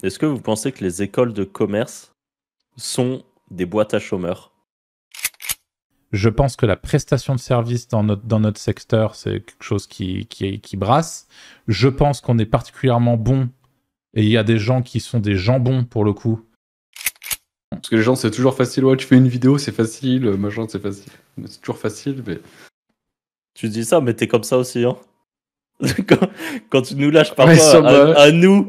Est-ce que vous pensez que les écoles de commerce sont des boîtes à chômeurs? Je pense que la prestation de service dans notre secteur, c'est quelque chose qui brasse. Je pense qu'on est particulièrement bon, et il y a des gens qui sont des jambons pour le coup. Parce que les gens, c'est toujours facile. Ouais, tu fais une vidéo, c'est facile, machin, c'est facile. C'est toujours facile, mais. Tu dis ça, mais t'es comme ça aussi, hein. quand, quand tu nous lâches Ouais, ça parfois va. à nous,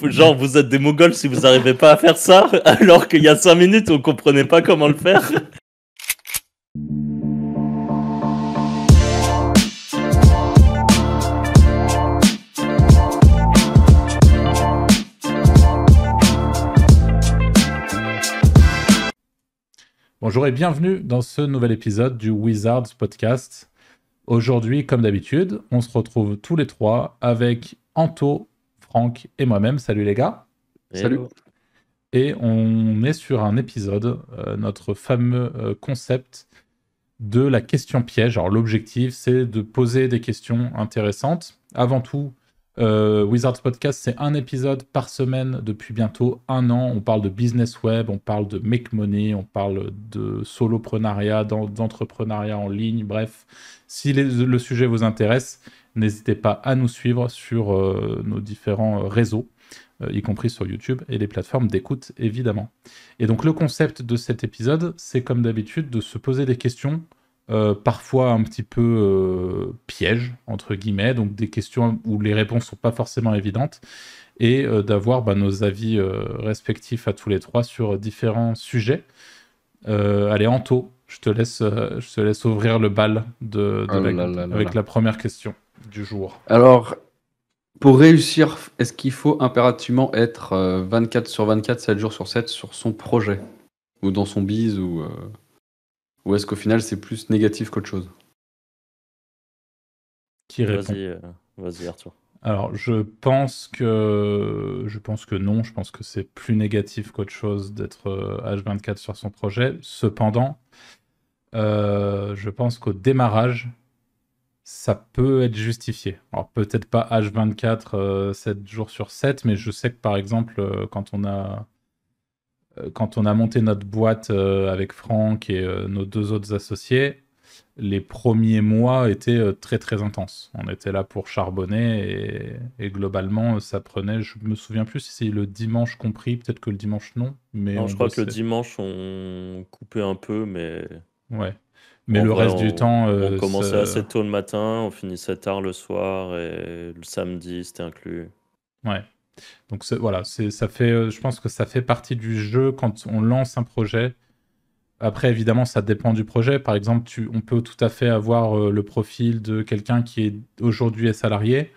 genre vous êtes des Mongols si vous n'arrivez pas à faire ça, alors qu'il y a 5 minutes on comprenait pas comment le faire. Bonjour et bienvenue dans ce nouvel épisode du Wizards Podcast. Aujourd'hui, comme d'habitude, on se retrouve tous les trois avec Anto, Franck et moi-même. Salut les gars. Salut. Et on est sur un épisode, notre fameux concept de la question piège. Alors l'objectif, c'est de poser des questions intéressantes. Avant tout, Wizards Podcast, c'est un épisode par semaine depuis bientôt 1 an. On parle de business web, on parle de make money, on parle de soloprenariat, d'entrepreneuriat en ligne. Bref, si le sujet vous intéresse, n'hésitez pas à nous suivre sur nos différents réseaux, y compris sur YouTube et les plateformes d'écoute, évidemment. Et donc le concept de cet épisode, c'est comme d'habitude de se poser des questions parfois un petit peu pièges, entre guillemets, donc des questions où les réponses sont pas forcément évidentes, et d'avoir nos avis respectifs à tous les trois sur différents sujets. Allez, Anto, je te laisse ouvrir le bal avec la première question du jour. Alors, pour réussir, est-ce qu'il faut impérativement être 24 sur 24, 7 jours sur 7 sur son projet? Ou dans son biz, ou est-ce qu'au final, c'est plus négatif qu'autre chose? Qui répond? Vas-y Arthur. Alors, je pense que non. Je pense que c'est plus négatif qu'autre chose d'être H24 sur son projet. Cependant, je pense qu'au démarrage, ça peut être justifié. Alors, peut-être pas H24, 7 jours sur 7, mais je sais que, par exemple, quand on a monté notre boîte avec Franck et nos 2 autres associés, les premiers mois étaient très très intenses. On était là pour charbonner et globalement ça prenait, je me souviens plus si c'est le dimanche compris, peut-être que le dimanche non, mais Non, on je crois que le bossait. dimanche on coupait un peu, mais Ouais. Mais en le vrai reste du temps, on commençait assez tôt le matin, on finissait tard le soir et le samedi c'était inclus. ouais. Donc voilà, ça fait, je pense que ça fait partie du jeu quand on lance un projet. Après, évidemment, ça dépend du projet. Par exemple, on peut tout à fait avoir le profil de quelqu'un qui est aujourd'hui est salarié,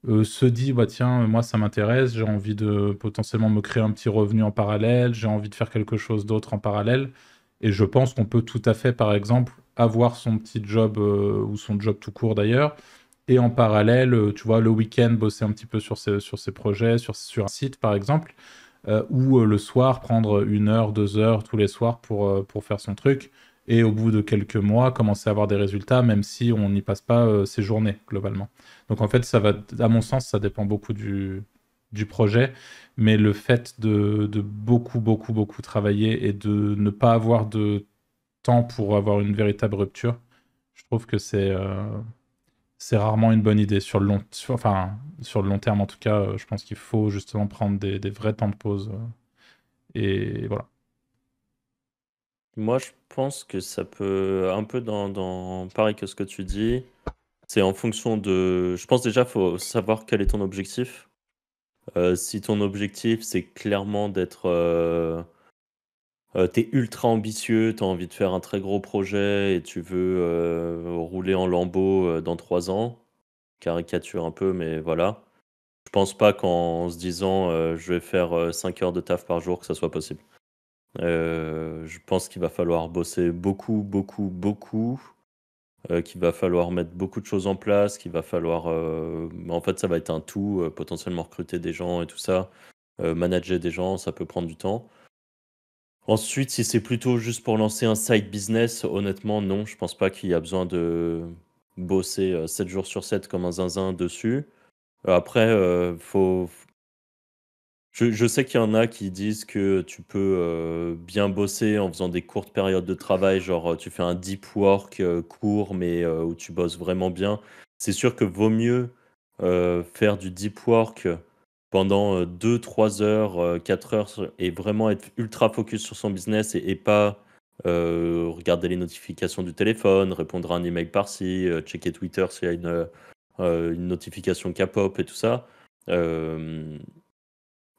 se dit, bah tiens, moi ça m'intéresse, j'ai envie de potentiellement me créer un petit revenu en parallèle, j'ai envie de faire quelque chose d'autre en parallèle. Et je pense qu'on peut tout à fait, par exemple, avoir son petit job ou son job tout court d'ailleurs, et en parallèle, tu vois, le week-end, bosser un petit peu sur ses projets, sur un site par exemple, ou le soir, prendre 1 heure, 2 heures tous les soirs pour faire son truc, et au bout de quelques mois, commencer à avoir des résultats, même si on n'y passe pas ses journées, globalement. Donc en fait, ça va, à mon sens, ça dépend beaucoup du projet, mais le fait de beaucoup, beaucoup, beaucoup travailler et de ne pas avoir de temps pour avoir une véritable rupture, je trouve que c'est rarement une bonne idée. Sur le long terme, en tout cas, je pense qu'il faut justement prendre des vrais temps de pause. Et voilà. Moi, je pense que ça peut un peu pareil que ce que tu dis. C'est en fonction de. Je pense déjà, faut savoir quel est ton objectif. Si ton objectif, c'est clairement d'être. T'es ultra ambitieux, t'as envie de faire un très gros projet et tu veux rouler en lambeaux dans 3 ans. Caricature un peu, mais voilà. Je pense pas qu'en se disant je vais faire 5 heures de taf par jour que ça soit possible. Je pense qu'il va falloir bosser beaucoup, beaucoup, beaucoup, qu'il va falloir mettre beaucoup de choses en place, qu'il va falloir... en fait, ça va être un tout, potentiellement recruter des gens et tout ça, manager des gens, ça peut prendre du temps. Ensuite, si c'est plutôt juste pour lancer un side business, honnêtement, non, je pense pas qu'il y a besoin de bosser 7 jours sur 7 comme un zinzin dessus. Après, Je sais qu'il y en a qui disent que tu peux bien bosser en faisant des courtes périodes de travail, genre tu fais un deep work court, mais où tu bosses vraiment bien. C'est sûr que vaut mieux faire du deep work pendant 2-3 heures, 4 heures, et vraiment être ultra focus sur son business et pas regarder les notifications du téléphone, répondre à un email par-ci, checker Twitter s'il y a une notification qui pop et tout ça. Euh,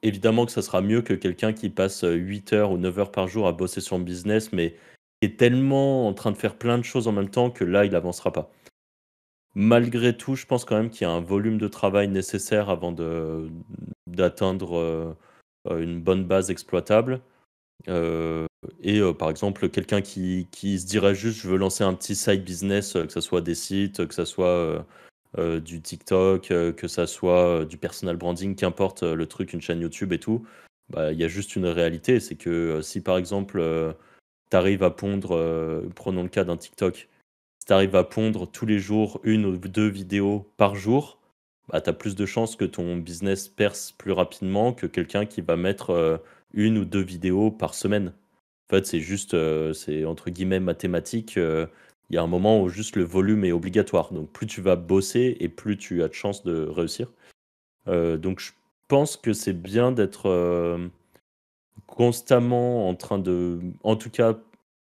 Évidemment que ça sera mieux que quelqu'un qui passe 8 heures ou 9 heures par jour à bosser sur le business, mais qui est tellement en train de faire plein de choses en même temps que là, il n'avancera pas. Malgré tout, je pense quand même qu'il y a un volume de travail nécessaire avant d'atteindre une bonne base exploitable. Par exemple, quelqu'un qui se dirait juste, je veux lancer un petit side business, que ce soit des sites, que ce soit du TikTok, que ça soit du personal branding, qu'importe le truc, une chaîne YouTube et tout, bah, il y a juste une réalité, c'est que si par exemple tu arrives à pondre, prenons le cas d'un TikTok, si tu arrives à pondre tous les jours 1 ou 2 vidéos par jour, bah, tu as plus de chances que ton business perce plus rapidement que quelqu'un qui va mettre 1 ou 2 vidéos par semaine. En fait, c'est juste, c'est entre guillemets mathématique. Il y a un moment où juste le volume est obligatoire. Donc, plus tu vas bosser et plus tu as de chances de réussir. Donc, je pense que c'est bien d'être constamment en train de, en tout cas,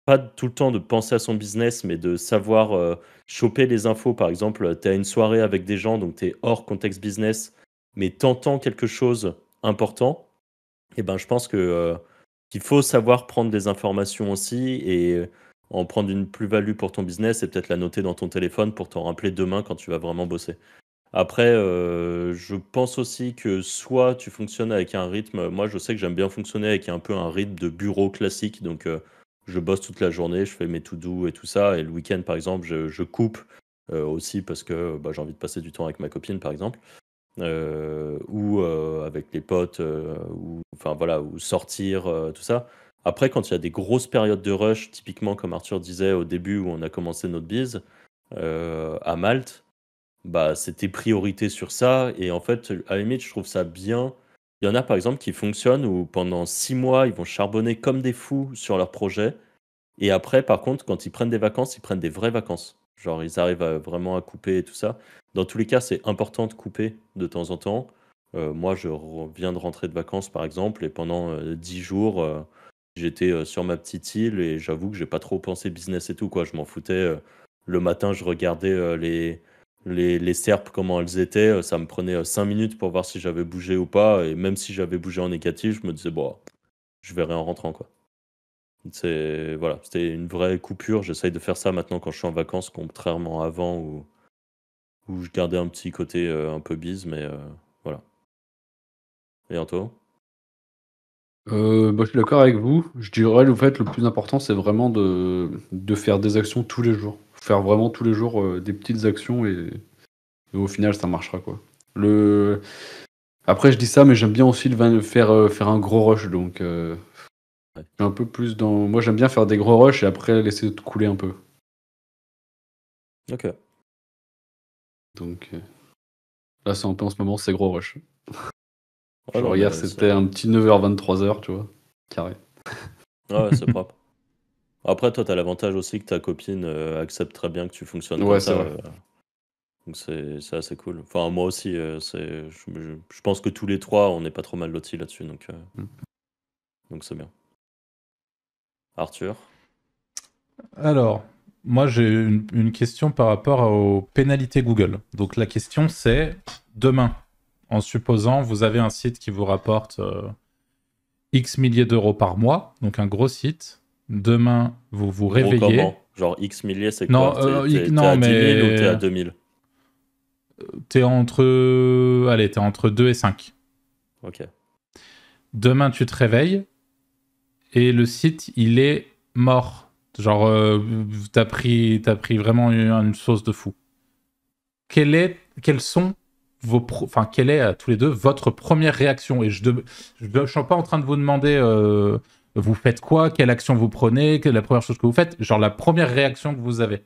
pas tout le temps de penser à son business, mais de savoir choper les infos. Par exemple, tu as une soirée avec des gens, donc tu es hors contexte business, mais t'entends quelque chose important. Et ben, je pense qu'il faut savoir prendre des informations aussi et en prendre une plus-value pour ton business et peut-être la noter dans ton téléphone pour t'en rappeler demain quand tu vas vraiment bosser. Après, je pense aussi que soit tu fonctionnes avec un rythme, moi je sais que j'aime bien fonctionner avec un peu un rythme de bureau classique, donc je bosse toute la journée, je fais mes to-do et tout ça, et le week-end par exemple, je coupe aussi parce que bah, j'ai envie de passer du temps avec ma copine par exemple ou avec les potes, ou enfin voilà, ou sortir, tout ça. Après, quand il y a des grosses périodes de rush, typiquement comme Arthur disait au début où on a commencé notre bise à Malte, bah c'était priorité sur ça. Et en fait, à la limite, je trouve ça bien. Il y en a par exemple qui fonctionnent où pendant 6 mois, ils vont charbonner comme des fous sur leur projet. Et après, par contre, quand ils prennent des vacances, ils prennent des vraies vacances. Genre, ils arrivent vraiment à couper et tout ça. Dans tous les cas, c'est important de couper de temps en temps. Moi, viens de rentrer de vacances, par exemple, et pendant 10 jours, j'étais sur ma petite île et j'avoue que j'ai pas trop pensé business et tout, quoi. Je m'en foutais. Le matin, je regardais les serpes, comment elles étaient. Ça me prenait 5 minutes pour voir si j'avais bougé ou pas. Et même si j'avais bougé en négatif, je me disais, bon, je verrai en rentrant, quoi. Voilà, c'était une vraie coupure. J'essaye de faire ça maintenant quand je suis en vacances, contrairement à avant où je gardais un petit côté un peu bise, mais voilà. Et Anto? Bah, je suis d'accord avec vous. Je dirais, en fait, le plus important, c'est vraiment de faire des actions tous les jours. Faire vraiment tous les jours des petites actions et au final, ça marchera, quoi. Après, je dis ça, mais j'aime bien aussi faire un gros rush. Donc, Ouais. je suis un peu plus dans. Moi, j'aime bien faire des gros rushs et après laisser couler un peu. Ok. Donc, là, c'est un peu en ce moment, c'est gros rush. Ah non, Genre, hier, mais c'était un petit 9h, 23h, tu vois. Carré. ouais, c'est propre. Après, toi, t'as l'avantage aussi que ta copine accepte très bien que tu fonctionnes comme Ouais, c'est ça. vrai. Donc c'est assez cool. Enfin, moi aussi, je pense que tous les trois, on n'est pas trop mal lotis là-dessus. Mm. Donc c'est bien. Arthur? Alors, moi j'ai une question par rapport aux pénalités Google. Donc la question c'est, demain, en supposant vous avez un site qui vous rapporte X milliers d'euros par mois, donc un gros site, demain vous vous Gros réveillez. comment? Genre X milliers, c'est Non, quoi? T'es non à 10 000 ou t'es à mais 2000? t'es entre 2 et 5. Ok. Demain tu te réveilles et le site il est mort. Genre t'as pris vraiment une sauce de fou. Quelles sont quelle est à tous les deux votre première réaction? Et je suis pas en train de vous demander vous faites quoi, quelle action vous prenez, quelle est la première chose que vous faites, genre la première réaction que vous avez.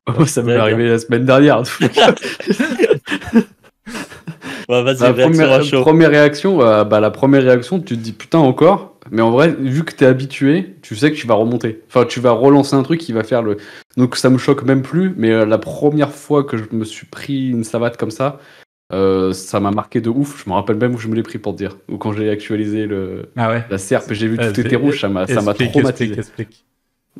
Oh, ça m'est Deg, hein. arrivé la semaine dernière. Bah, vas-y, La réaction à première, chaud. première réaction, la première réaction, tu te dis putain encore. Mais en vrai, vu que t'es habitué, tu sais que tu vas remonter. Enfin, tu vas relancer un truc qui va faire le. Donc ça me choque même plus. Mais la première fois que je me suis pris une savate comme ça m'a marqué de ouf. Je me rappelle même où je me l'ai pris pour te dire. Ou quand j'ai actualisé Ah ouais. la SERP et j'ai vu que tout était rouge, ça m'a Explique, traumatisé. explique.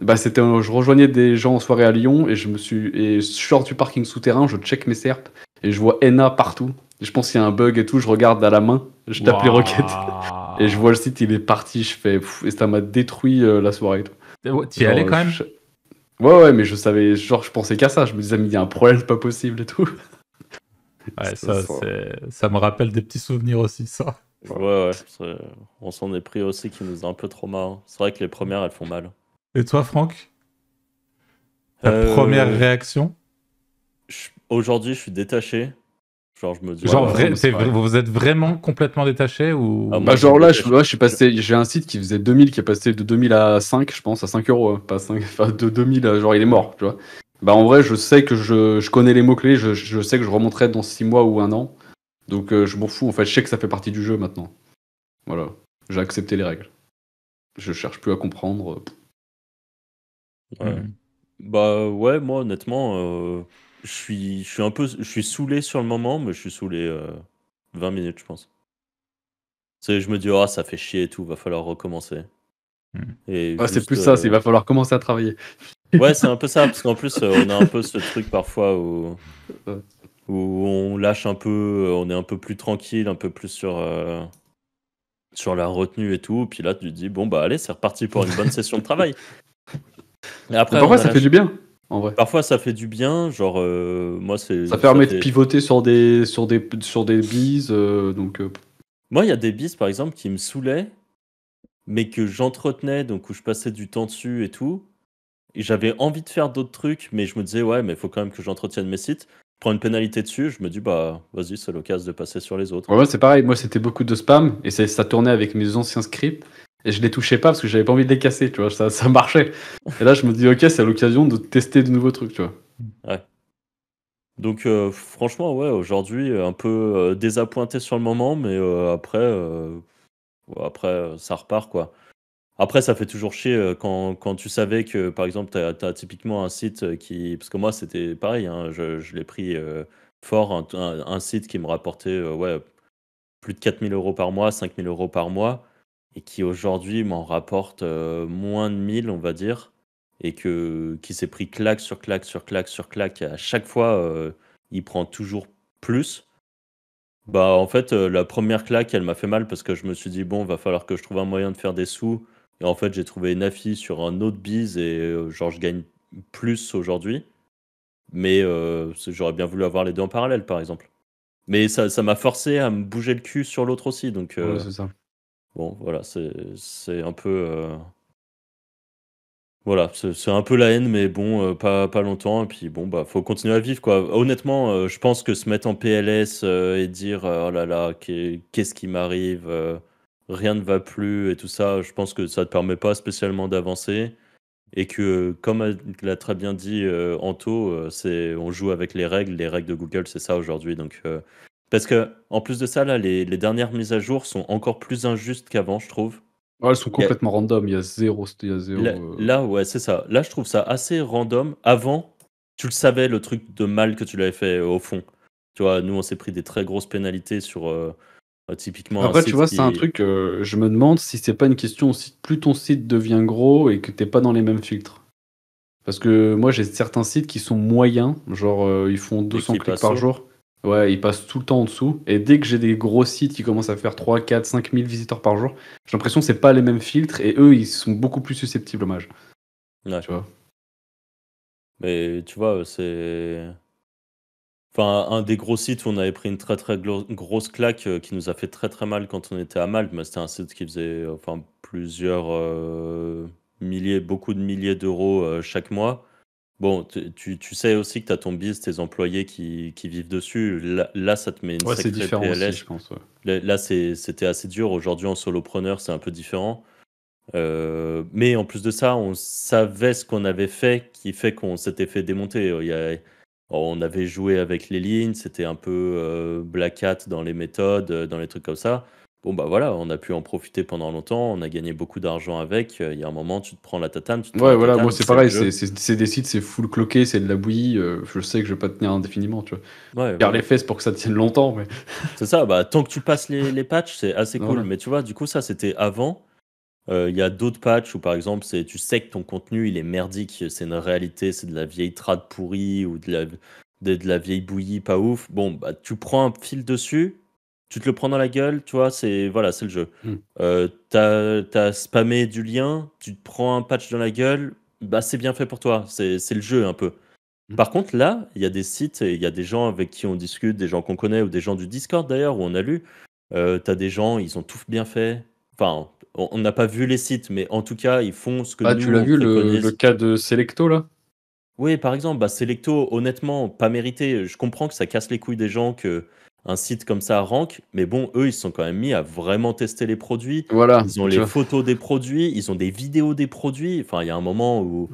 Bah, je rejoignais des gens en soirée à Lyon et je sors du parking souterrain, je check mes SERP et je vois ENA partout. Je pense qu'il y a un bug et tout, je regarde à la main, je tape les requêtes et je vois le site, il est parti, je fais et ça m'a détruit la soirée et tout. T'y es allé quand même? Ouais, mais je savais, genre je pensais qu'à ça, je me disais mais il y a un problème, c'est pas possible et tout. Ouais, ça me rappelle des petits souvenirs aussi, ça. Ouais, on s'en est pris aussi qui nous a un peu trauma. Hein. C'est vrai que les premières, elles font mal. Et toi, Franck? Ta première réaction? Aujourd'hui, je suis détaché. Genre, je me dis. Genre, ouais. vous êtes vraiment complètement détaché ou... Ah, moi, Bah, je genre suis là, détaché. je suis passé, j'ai un site qui faisait 2000 qui est passé de 2000 à 5, je pense, à 5 euros, hein, pas 5, enfin de 2000, genre il est mort, tu vois. Bah en vrai, je sais que je connais les mots-clés, je sais que je remonterai dans 6 mois ou un an. Donc je m'en fous, en fait, je sais que ça fait partie du jeu maintenant. Voilà, j'ai accepté les règles. Je cherche plus à comprendre. Ouais. Bah ouais, moi honnêtement, je suis saoulé sur le moment, mais je suis saoulé 20 minutes, je pense. Je me dis, ah, ça fait chier et tout, va falloir recommencer. Et Ouais, c'est juste, plus ça, il va falloir commencer à travailler. ouais, c'est un peu ça, parce qu'en plus, on a un peu ce truc parfois Ouais. où on lâche un peu, on est un peu plus tranquille, un peu plus sur la retenue et tout. Puis là, tu te dis, bon, bah allez, c'est reparti pour une bonne session de travail. Et après, Mais parfois, ça fait du bien, en vrai. Parfois, ça fait du bien. Genre, moi, Ça permet de pivoter sur des bises, donc Moi, il y a des bis, par exemple, qui me saoulaient, mais que j'entretenais, donc où je passais du temps dessus et tout. Et j'avais envie de faire d'autres trucs, mais je me disais, ouais, mais il faut quand même que j'entretienne mes sites. Je prends une pénalité dessus, je me dis, bah, vas-y, c'est l'occasion de passer sur les autres. ouais, c'est pareil, moi c'était beaucoup de spam et ça tournait avec mes anciens scripts et je les touchais pas parce que j'avais pas envie de les casser, tu vois, ça marchait. Et là je me dis ok, c'est l'occasion de tester de nouveaux trucs, tu vois. Ouais. Donc, franchement, ouais, aujourd'hui, un peu désappointé sur le moment, mais après, ça repart, quoi. Après, ça fait toujours chier quand tu savais que, par exemple, tu as typiquement un site qui. Parce que moi, c'était pareil, hein, je l'ai pris fort, un site qui me rapportait ouais, plus de 4 000 € par mois, 5 000 € par mois, et qui aujourd'hui m'en rapporte moins de 1000, on va dire, et qui s'est pris claque sur claque sur claque sur claque, et à chaque fois, il prend toujours plus. Bah, en fait, la première claque, elle m'a fait mal parce que je me suis dit: «Bon, va falloir que je trouve un moyen de faire des sous» et en fait, j'ai trouvé une affi sur un autre biz et genre, je gagne plus aujourd'hui. Mais j'aurais bien voulu avoir les 2 en parallèle, par exemple. Mais ça m'a forcé à me bouger le cul sur l'autre aussi, donc Ouais, c'est ça. bon, voilà, c'est un peu, voilà, c'est un peu la haine, mais bon, pas longtemps et puis bon, bah, faut continuer à vivre, quoi. Honnêtement, je pense que se mettre en PLS, et dire: «Oh là là, qu'est-ce qui m'arrive? Rien ne va plus» et tout ça, je pense que ça te permet pas spécialement d'avancer et que, comme l'a très bien dit, Anto, on joue avec les règles de Google, c'est ça aujourd'hui, donc parce que en plus de ça, là, les dernières mises à jour sont encore plus injustes qu'avant, je trouve. Ouais, elles sont Il y a complètement random, il y a Là, zéro. ouais, c'est ça. Là, je trouve ça assez random. Avant, tu le savais, le truc de mal que tu l'avais fait au fond. Tu vois, nous, on s'est pris des très grosses pénalités sur typiquement un Après, tu site vois, c'est un qui. truc, je me demande si c'est pas une question aussi, plus ton site devient gros et que t'es pas dans les mêmes filtres. Parce que moi, j'ai certains sites qui sont moyens, genre ils font Et 200 qui clics passe par sous. jour. Ouais, ils passent tout le temps en dessous. Et dès que j'ai des gros sites qui commencent à faire 3, 4, 5 000 visiteurs par jour, j'ai l'impression que c'est pas les mêmes filtres et eux, ils sont beaucoup plus susceptibles au mage. Ouais. Tu vois. Mais tu vois, c'est. Enfin, un des gros sites où on avait pris une très très grosse claque qui nous a fait très très mal quand on était à Malte, mais c'était un site qui faisait enfin plusieurs milliers, beaucoup de milliers d'euros chaque mois. Bon, tu sais aussi que tu as ton biz, tes employés qui vivent dessus. Là, ça te met une Ouais, c'est sacrée différent aussi, je PLS. pense. Ouais. Là, c'était assez dur. Aujourd'hui, en solopreneur, c'est un peu différent. Mais en plus de ça, on savait ce qu'on avait fait qui fait qu'on s'était fait démonter. On avait joué avec les lignes, c'était un peu Black Hat dans les méthodes, dans les trucs comme ça. Bon, bah voilà, on a pu en profiter pendant longtemps, on a gagné beaucoup d'argent avec. Il y a un moment, tu te prends la tatane, tu te prends Ouais, la voilà, moi tatane, c'est c'est le pareil, jeu. c'est des sites, c'est full cloqué, c'est de la bouillie, je sais que je vais pas tenir indéfiniment, tu vois. Ouais, Garde voilà. les fesses pour que ça tienne longtemps, mais C'est ça, bah, tant que tu passes les patchs, c'est assez cool. voilà. Mais tu vois, du coup, ça, c'était avant. Il y a d'autres patchs où, par exemple, tu sais que ton contenu, il est merdique, c'est une réalité, c'est de la vieille trad pourrie ou de la vieille bouillie pas ouf. Bon, bah, tu prends un fil dessus, tu te le prends dans la gueule, tu vois, voilà, c'est le jeu. Mm. T'as spammé du lien, tu te prends un patch dans la gueule, bah, c'est bien fait pour toi, c'est le jeu un peu. Mm. Par contre, là, il y a des sites, et il y a des gens avec qui on discute, des gens qu'on connaît, ou des gens du Discord d'ailleurs, où on a lu. T'as des gens, ils ont tout bien fait. Enfin, on n'a pas vu les sites, mais en tout cas, ils font ce que Ah, tu nous, l'as on vu le préconise. cas de Selecto là? Oui, par exemple, bah, Selecto, honnêtement, pas mérité. Je comprends que ça casse les couilles des gens que un site comme ça rank, mais bon, eux, ils se sont quand même mis à vraiment tester les produits. Voilà, Ils ont tu les vois. photos des produits, ils ont des vidéos des produits. Enfin, il y a un moment où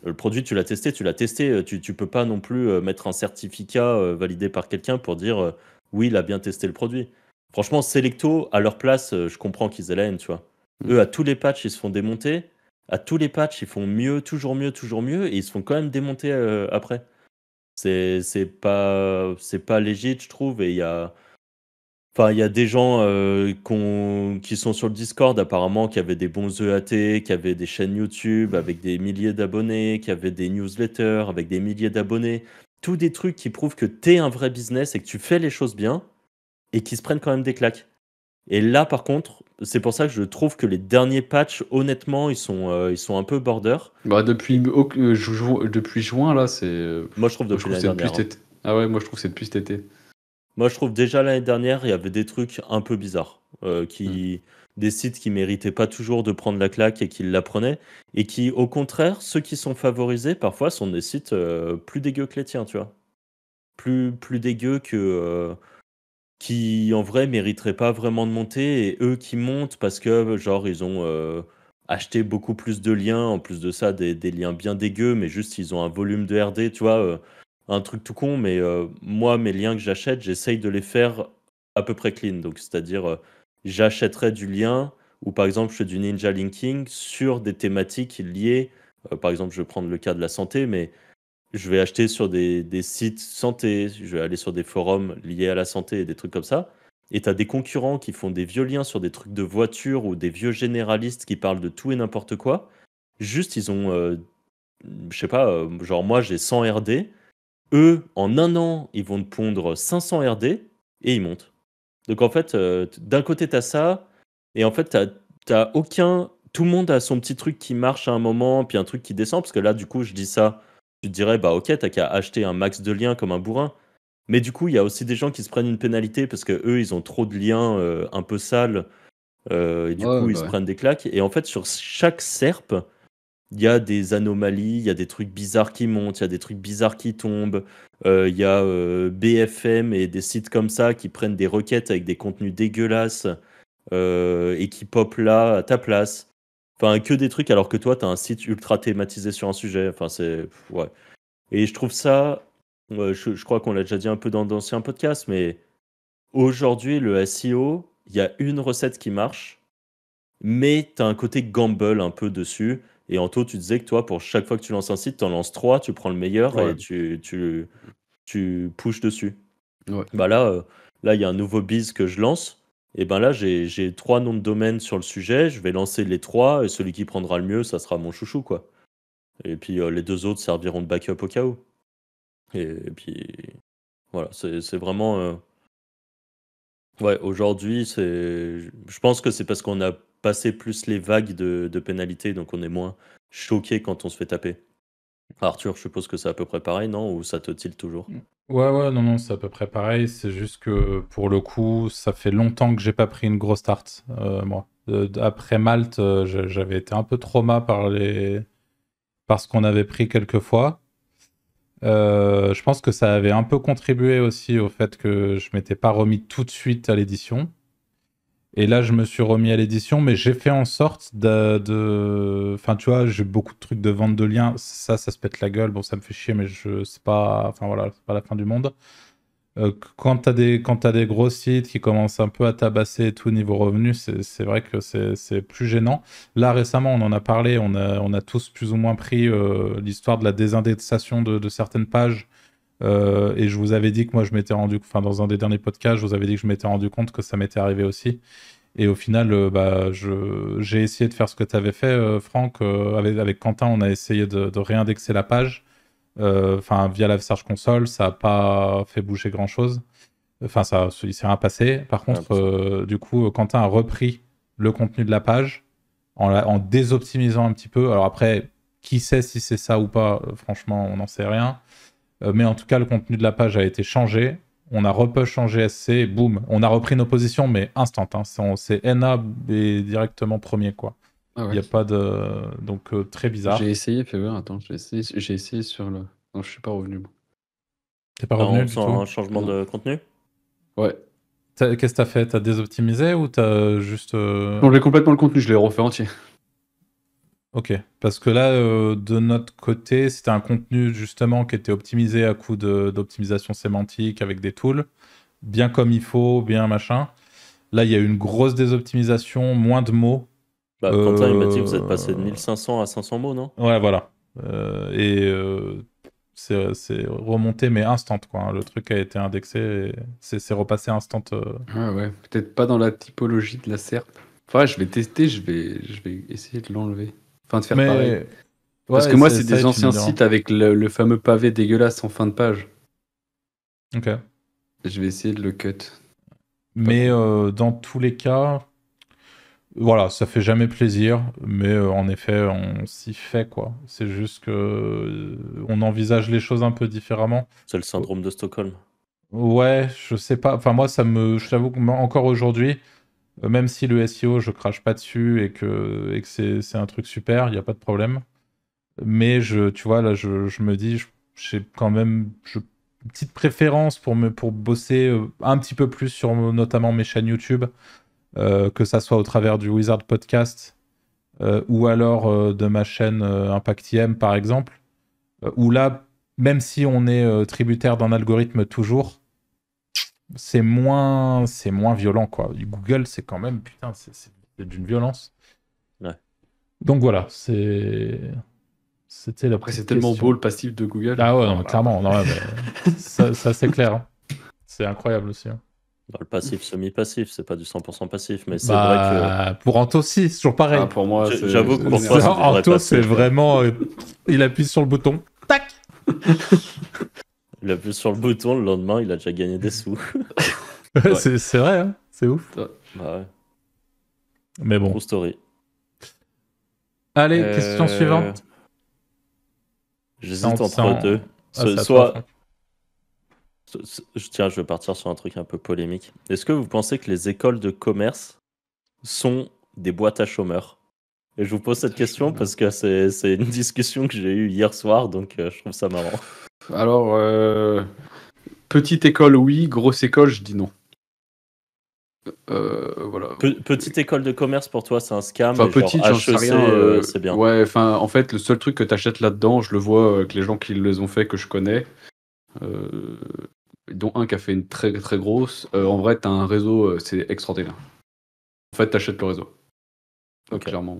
le produit, tu l'as testé. Tu peux pas non plus mettre un certificat validé par quelqu'un pour dire oui, il a bien testé le produit. Franchement, Selecto, à leur place, je comprends qu'ils aient la haine, tu vois. Mm. Eux, à tous les patchs, ils se font démonter. À tous les patchs, ils font mieux, toujours mieux, et ils se font quand même démonter après. C'est pas légit, je trouve, et il y a des gens qui sont sur le Discord apparemment, qui avaient des bons EAT, qui avaient des chaînes YouTube avec des milliers d'abonnés, qui avaient des newsletters avec des milliers d'abonnés. Tous des trucs qui prouvent que t'es un vrai business et que tu fais les choses bien, et qui se prennent quand même des claques. Et là, par contre, c'est pour ça que je trouve que les derniers patchs, honnêtement, ils sont un peu border. Bah, depuis juin là, c'est. Moi, je trouve Moi je depuis trouve que l'année c'est depuis dernière, hein. cet été. Ah ouais, moi je trouve que c'est depuis cet été. Moi, je trouve déjà l'année dernière, il y avait des trucs un peu bizarres, Mm. des sites qui méritaient pas toujours de prendre la claque et qui la prenaient, et qui, au contraire, ceux qui sont favorisés, parfois, sont des sites plus dégueux que les tiens, tu vois. Plus dégueux qui, en vrai, mériteraient pas vraiment de monter, et eux qui montent parce que, genre, ils ont acheté beaucoup plus de liens, en plus de ça, des liens bien dégueux, mais juste, ils ont un volume de RD, tu vois, un truc tout con, mais moi, mes liens que j'achète, j'essaye de les faire à peu près clean. Donc, c'est-à-dire, j'achèterais du lien, ou par exemple, je fais du ninja linking sur des thématiques liées. Par exemple, je vais prendre le cas de la santé, mais je vais acheter sur des sites santé, je vais aller sur des forums liés à la santé et des trucs comme ça. Et tu as des concurrents qui font des vieux liens sur des trucs de voiture, ou des vieux généralistes qui parlent de tout et n'importe quoi. Juste, ils ont, je sais pas, genre moi j'ai 100 RD. Eux, en un an, ils vont te pondre 500 RD et ils montent. Donc en fait, d'un côté, tu as ça, et en fait, t'as aucun. Tout le monde a son petit truc qui marche à un moment, puis un truc qui descend, parce que là, du coup, je dis ça, tu te dirais, bah ok, t'as qu'à acheter un max de liens comme un bourrin. Mais du coup, il y a aussi des gens qui se prennent une pénalité parce que eux, ils ont trop de liens un peu sales, et du Ouais, coup, ils bah se ouais. prennent des claques. Et en fait, sur chaque SERP, il y a des anomalies, il y a des trucs bizarres qui montent, il y a des trucs bizarres qui tombent. Il y a BFM et des sites comme ça qui prennent des requêtes avec des contenus dégueulasses et qui pop là à ta place. Enfin, que des trucs alors que toi, tu as un site ultra thématisé sur un sujet. Enfin, c'est. Ouais. Et je trouve ça. Je crois qu'on l'a déjà dit un peu dans d'anciens podcasts, mais aujourd'hui, le SEO, il y a une recette qui marche, mais tu as un côté gamble un peu dessus. Et Anto, tu disais que toi, pour chaque fois que tu lances un site, tu en lances trois, tu prends le meilleur Ouais. et tu pushes dessus. Ouais. Bah là, il y a un nouveau biz que je lance. Et ben là, j'ai trois noms de domaine sur le sujet. Je vais lancer les trois et celui qui prendra le mieux, ça sera mon chouchou, quoi. Et puis les deux autres serviront de backup au cas où. Et puis voilà, c'est vraiment. Ouais, aujourd'hui, je pense que c'est parce qu'on a passé plus les vagues de pénalités, donc on est moins choqué quand on se fait taper. Arthur, je suppose que c'est à peu près pareil, non? Ou ça te tilte toujours? Ouais, ouais, non, non, c'est à peu près pareil. C'est juste que pour le coup, ça fait longtemps que j'ai pas pris une grosse start, moi. Après Malte, j'avais été un peu trauma par ce qu'on avait pris quelques fois. Je pense que ça avait un peu contribué aussi au fait que je m'étais pas remis tout de suite à l'édition. Et là, je me suis remis à l'édition, mais j'ai fait en sorte Enfin, tu vois, j'ai beaucoup de trucs de vente de liens. Ça se pète la gueule. Bon, ça me fait chier, mais c'est pas... Enfin, voilà, c'est pas la fin du monde. Quand t'as des gros sites qui commencent un peu à tabasser et tout niveau revenus, c'est vrai que c'est plus gênant. Là, récemment, on en a parlé. On a tous plus ou moins pris l'histoire de la désindexation de certaines pages. Et je vous avais dit que moi, enfin, dans un des derniers podcasts, je vous avais dit que je m'étais rendu compte que ça m'était arrivé aussi. Et au final, j'ai essayé de faire ce que tu avais fait, Franck. Avec Quentin, on a essayé de réindexer la page. Enfin, via la Search Console, ça n'a pas fait bouger grand-chose. Enfin, il s'est rien passé. Par contre, du coup, Quentin a repris le contenu de la page en désoptimisant un petit peu. Alors après, qui sait si c'est ça ou pas, franchement, on n'en sait rien. Mais en tout cas, le contenu de la page a été changé. On a changé SC, et boum, on a repris nos positions, mais instant. Hein. C'est NA et directement premier, quoi. Ah Il ouais. n'y a pas de... Donc, très bizarre. J'ai essayé, fais voir, attends, j'ai essayé sur le... Non, je suis pas revenu. Moi. T'es pas revenu On du sent tout? un changement de contenu? Ouais. Qu'est-ce que t'as fait? T'as désoptimisé ou t'as juste... Changé complètement le contenu, je l'ai refait entier. Ok, parce que là, de notre côté, c'était un contenu justement qui était optimisé à coup d'optimisation sémantique avec des tools, bien comme il faut, bien machin. Là, il y a eu une grosse désoptimisation, moins de mots. Bah, Quentin, il m'a dit que vous êtes passé de 1500 à 500 mots, non? Ouais, voilà. C'est remonté, mais instant, quoi. Hein. Le truc a été indexé et c'est repassé instant. Ouais. Peut-être pas dans la typologie de la SERP. Enfin, je vais tester, je vais essayer de l'enlever. Enfin, de faire pareil. Mais... Parce Ouais, que moi, c'est ça, des tu me anciens diras. sites avec le fameux pavé dégueulasse en fin de page. Ok. Je vais essayer de le cut. Mais dans tous les cas, voilà, ça fait jamais plaisir, mais en effet, on s'y fait, quoi. C'est juste que on envisage les choses un peu différemment. C'est le syndrome de Stockholm. Ouais, je sais pas. Enfin, moi, je t'avoue que encore aujourd'hui, même si le SEO, je crache pas dessus et que c'est un truc super, il n'y a pas de problème. Mais tu vois, là, je me dis, j'ai quand même une petite préférence pour bosser un petit peu plus sur notamment mes chaînes YouTube, que ça soit au travers du Wizard Podcast ou alors de ma chaîne Impact IM, par exemple, où là, même si on est tributaire d'un algorithme toujours, c'est moins violent, quoi. Google, c'est quand même, putain, c'est d'une violence. Ouais. Donc voilà, c'était la Après, petite c'est tellement question. beau le passif de Google. Ah ouais, non, clairement. Non, ouais, ça c'est clair. Hein. C'est incroyable aussi. Hein. Dans le passif semi-passif, c'est pas du 100% passif, mais c'est Bah, vrai que... pour Anto aussi, c'est toujours pareil. Ah, pour moi, J'avoue que pour toi, ça devrait Anto, passer, c'est quoi. vraiment... il appuie sur le bouton. Tac. Il appuie sur le bouton, le lendemain, il a déjà gagné des sous. Ouais. C'est vrai, hein. C'est ouf. Ouais. Bah ouais, Mais bon. true story. Allez, question suivante. J'hésite entre deux. Ah, c'est à Soit... toi, Tiens, je vais partir sur un truc un peu polémique. Est-ce que vous pensez que les écoles de commerce sont des boîtes à chômeurs? Et je vous pose cette question parce que c'est une discussion que j'ai eue hier soir, donc je trouve ça marrant. Alors, petite école, oui. Grosse école, je dis non. Voilà. Petite école de commerce, pour toi, c'est un scam. Enfin, et genre petite, j'en sais HEC, rien. c'est bien. Ouais, enfin, en fait, le seul truc que t'achètes là-dedans, je le vois avec les gens qui les ont fait, que je connais, dont un qui a fait une très très grosse. En vrai, t'as un réseau, c'est extraordinaire. En fait, t'achètes le réseau. Ok. Clairement,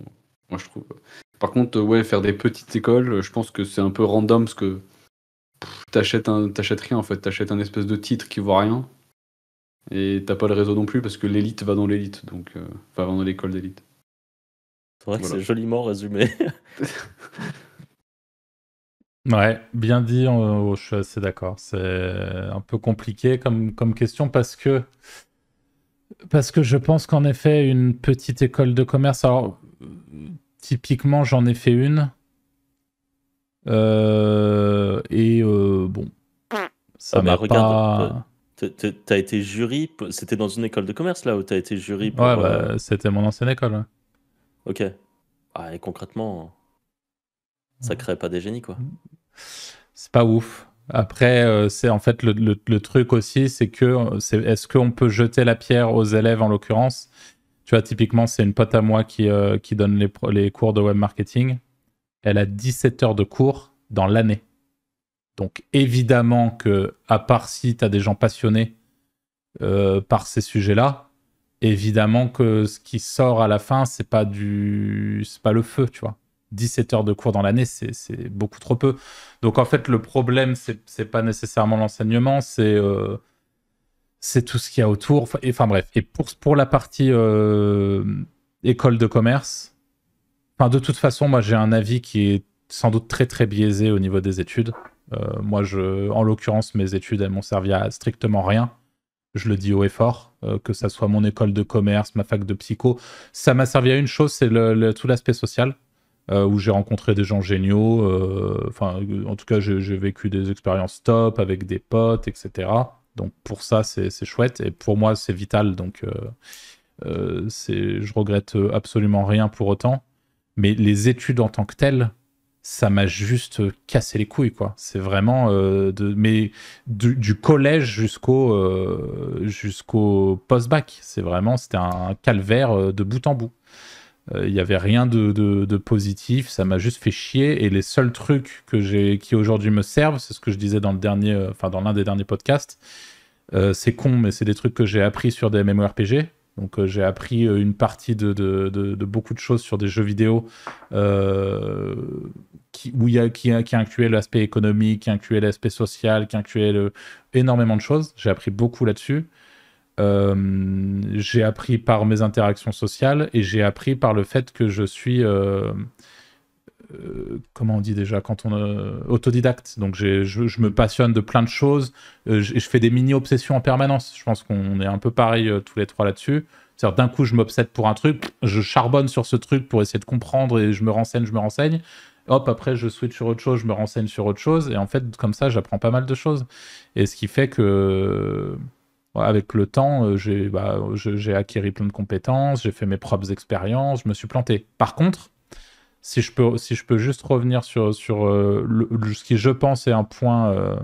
moi je trouve. Par contre, ouais, faire des petites écoles, je pense que c'est un peu random parce que t'achètes rien en fait, t'achètes un espèce de titre qui vaut rien. Et t'as pas le réseau non plus parce que l'élite va dans l'élite, donc va dans l'école d'élite. C'est vrai que Voilà. c'est joliment résumé. Ouais, bien dit, je suis assez d'accord. C'est un peu compliqué comme question parce que je pense qu'en effet, une petite école de commerce, alors typiquement, j'en ai fait une. Bon, ça m'a regarde, pas... t'as été jury, c'était dans une école de commerce là où t'as été jury pour... Ouais, bah, c'était mon ancienne école. Ouais. Ok. Ah, et concrètement, ça crée pas des génies, quoi. C'est pas ouf. Après, c'est en fait le truc aussi, c'est que est-ce qu'on peut jeter la pierre aux élèves en l'occurrence Tu vois, typiquement, c'est une pote à moi qui donne les cours de web marketing. Elle a 17 heures de cours dans l'année. Donc évidemment que, à part si tu as des gens passionnés par ces sujets-là, évidemment que ce qui sort à la fin, c'est pas le feu, tu vois. 17 heures de cours dans l'année, c'est beaucoup trop peu. Donc en fait, le problème, c'est pas nécessairement l'enseignement, c'est tout ce qu'il y a autour. Enfin bref. Et pour la partie école de commerce, de toute façon, moi j'ai un avis qui est sans doute très très biaisé au niveau des études. Moi, en l'occurrence, mes études, elles m'ont servi à strictement rien. Je le dis haut et fort, que ça soit mon école de commerce, ma fac de psycho. Ça m'a servi à une chose, c'est tout l'aspect social, où j'ai rencontré des gens géniaux. En tout cas, j'ai vécu des expériences top avec des potes, etc. Donc pour ça, c'est chouette. Et pour moi, c'est vital. Donc je regrette absolument rien pour autant. Mais les études en tant que telles, ça m'a juste cassé les couilles, quoi. C'est vraiment du collège jusqu'au post-bac. C'était un calvaire de bout en bout. Il n'y avait rien de positif, ça m'a juste fait chier. Et les seuls trucs qui aujourd'hui me servent, c'est ce que je disais dans l'un des derniers podcasts. C'est con, mais c'est des trucs que j'ai appris sur des MMORPG. Donc j'ai appris une partie de beaucoup de choses sur des jeux vidéo qui incluait l'aspect économique, qui incluait l'aspect social, qui incluait énormément de choses. J'ai appris beaucoup là-dessus. J'ai appris par mes interactions sociales et j'ai appris par le fait que je suis comment on dit déjà quand on autodidacte. Donc je me passionne de plein de choses. Je fais des mini-obsessions en permanence. Je pense qu'on est un peu pareil tous les trois là-dessus. C'est-à-dire d'un coup, je m'obsède pour un truc, je charbonne sur ce truc pour essayer de comprendre et je me renseigne. Hop, après, je switch sur autre chose, je me renseigne sur autre chose. Et en fait, comme ça, j'apprends pas mal de choses. Et ce qui fait que, avec le temps, j'ai acquis plein de compétences, j'ai fait mes propres expériences, je me suis planté. Par contre, si je peux juste revenir sur ce qui, je pense, est un point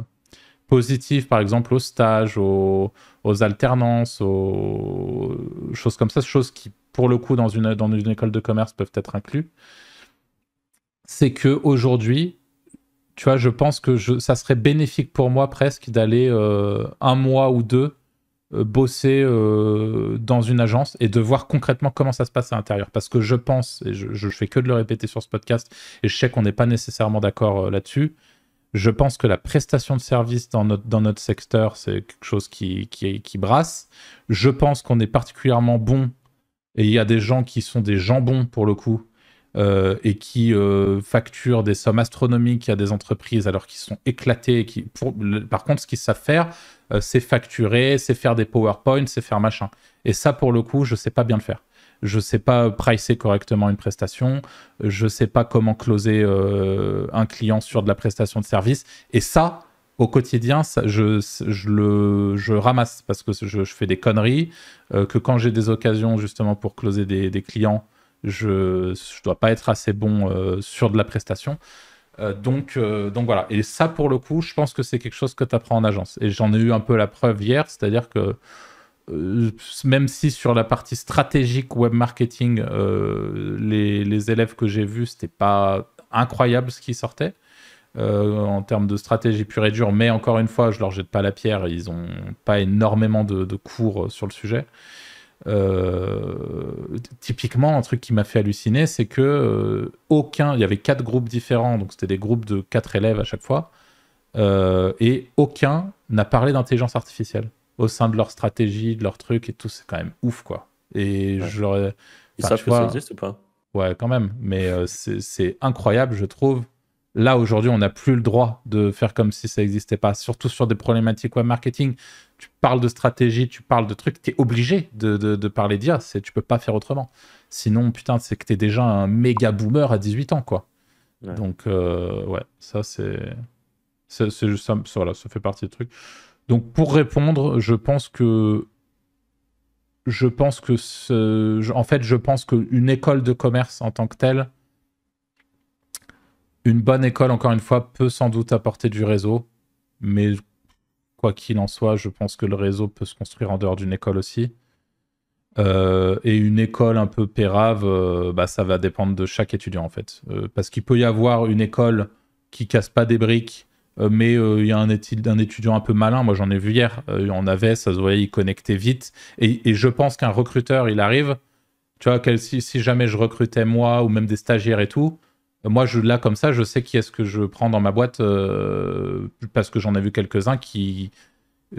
positif, par exemple, au stage, aux alternances, aux choses comme ça, choses qui, pour le coup, dans une école de commerce, peuvent être incluses, c'est qu'aujourd'hui, tu vois, je pense que ça serait bénéfique pour moi presque d'aller un mois ou deux bosser dans une agence et de voir concrètement comment ça se passe à l'intérieur. Parce que je pense, et je fais que de le répéter sur ce podcast, et je sais qu'on n'est pas nécessairement d'accord là-dessus, je pense que la prestation de service dans notre secteur, c'est quelque chose qui brasse. Je pense qu'on est particulièrement bon, et il y a des gens qui sont des jambons pour le coup, et qui facturent des sommes astronomiques à des entreprises alors qu'ils sont éclatés. Par contre, ce qu'ils savent faire, c'est facturer, c'est faire des PowerPoint, c'est faire machin. Et ça, pour le coup, je sais pas bien le faire. Je sais pas pricer correctement une prestation, je sais pas comment closer un client sur de la prestation de service. Et ça, au quotidien, je ramasse parce que je fais des conneries, que quand j'ai des occasions justement pour closer des clients, je dois pas être assez bon sur de la prestation. Donc voilà. Et ça, pour le coup, je pense que c'est quelque chose que tu apprends en agence. Et j'en ai eu un peu la preuve hier, c'est-à-dire que même si sur la partie stratégique web marketing, les élèves que j'ai vus, c'était pas incroyable ce qui sortait en termes de stratégie pure et dure, mais encore une fois, je leur jette pas la pierre, ils ont pas énormément de cours sur le sujet. Typiquement, un truc qui m'a fait halluciner, c'est que il y avait 4 groupes différents, donc c'était des groupes de 4 élèves à chaque fois, et aucun n'a parlé d'intelligence artificielle au sein de leur stratégie, de leur truc et tout. C'est quand même ouf, quoi. Et Ouais. j'aurais. Ils savent que ça existe ou pas? Ouais, quand même. Mais c'est incroyable, je trouve. Là, aujourd'hui, on n'a plus le droit de faire comme si ça n'existait pas, surtout sur des problématiques web marketing. Tu parles de stratégie, tu parles de trucs, tu es obligé de parler d'IA. Tu peux pas faire autrement. Sinon, putain, c'est que tu es déjà un méga boomer à 18 ans, quoi. Ouais. Donc, ouais, ça, voilà, ça fait partie du truc. Donc, pour répondre, je pense qu'une école de commerce en tant que telle, une bonne école, encore une fois, peut sans doute apporter du réseau, mais quoi qu'il en soit, je pense que le réseau peut se construire en dehors d'une école aussi. Et une école un peu pérave, ça va dépendre de chaque étudiant en fait. Parce qu'il peut y avoir une école qui casse pas des briques, mais il y a un étudiant un peu malin. Moi j'en ai vu hier, il en avait, ça se voyait, il connectait vite. Et je pense qu'un recruteur, il arrive, tu vois, si jamais je recrutais moi ou même des stagiaires et tout, moi là comme ça, je sais qui est-ce que je prends dans ma boîte parce que j'en ai vu quelques-uns qui,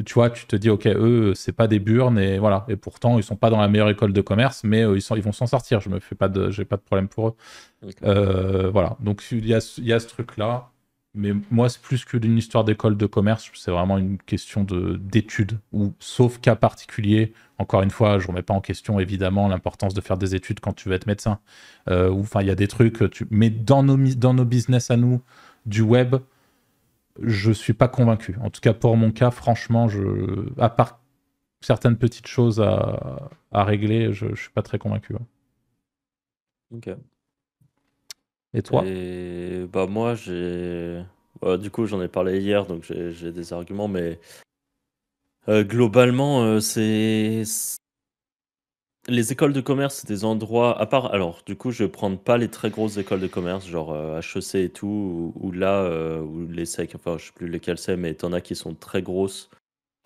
tu vois, tu te dis, ok, eux, c'est pas des burnes, et voilà. Et pourtant, ils sont pas dans la meilleure école de commerce, mais ils vont s'en sortir. J'ai pas de problème pour eux. Ok. Voilà. Donc, il y a ce truc-là. Mais moi, c'est plus qu'une histoire d'école de commerce. C'est vraiment une question d'études. Ou, sauf cas particulier, encore une fois, je remets pas en question, évidemment, l'importance de faire des études quand tu veux être médecin. Enfin, il y a des trucs, mais dans nos business à nous, du web, je suis pas convaincu. En tout cas, pour mon cas, franchement, à part certaines petites choses à régler, je suis pas très convaincu. Ok. Et toi? Et bah moi du coup j'en ai parlé hier donc j'ai des arguments mais globalement les écoles de commerce c'est des endroits à part alors du coup je vais prendre pas les très grosses écoles de commerce genre HEC et tout ou là ou les SEC enfin je sais plus lesquelles c'est mais t'en as qui sont très grosses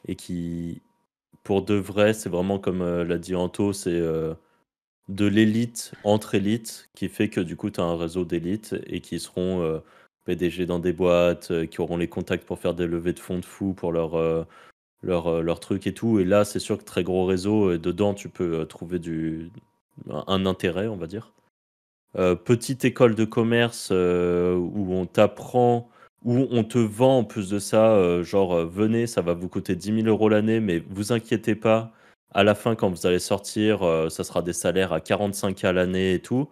et qui pour de vrai c'est vraiment comme l'a dit Anto c'est de l'élite entre élites qui fait que du coup tu as un réseau d'élites et qui seront PDG dans des boîtes, qui auront les contacts pour faire des levées de fonds de fou pour leur truc et tout. Et là, c'est sûr que très gros réseau, et dedans, tu peux trouver un intérêt, on va dire. Petite école de commerce où on t'apprend, où on te vend en plus de ça, genre venez, ça va vous coûter 10 000 € l'année, mais vous inquiétez pas, à la fin, quand vous allez sortir, ça sera des salaires à 45K l'année et tout.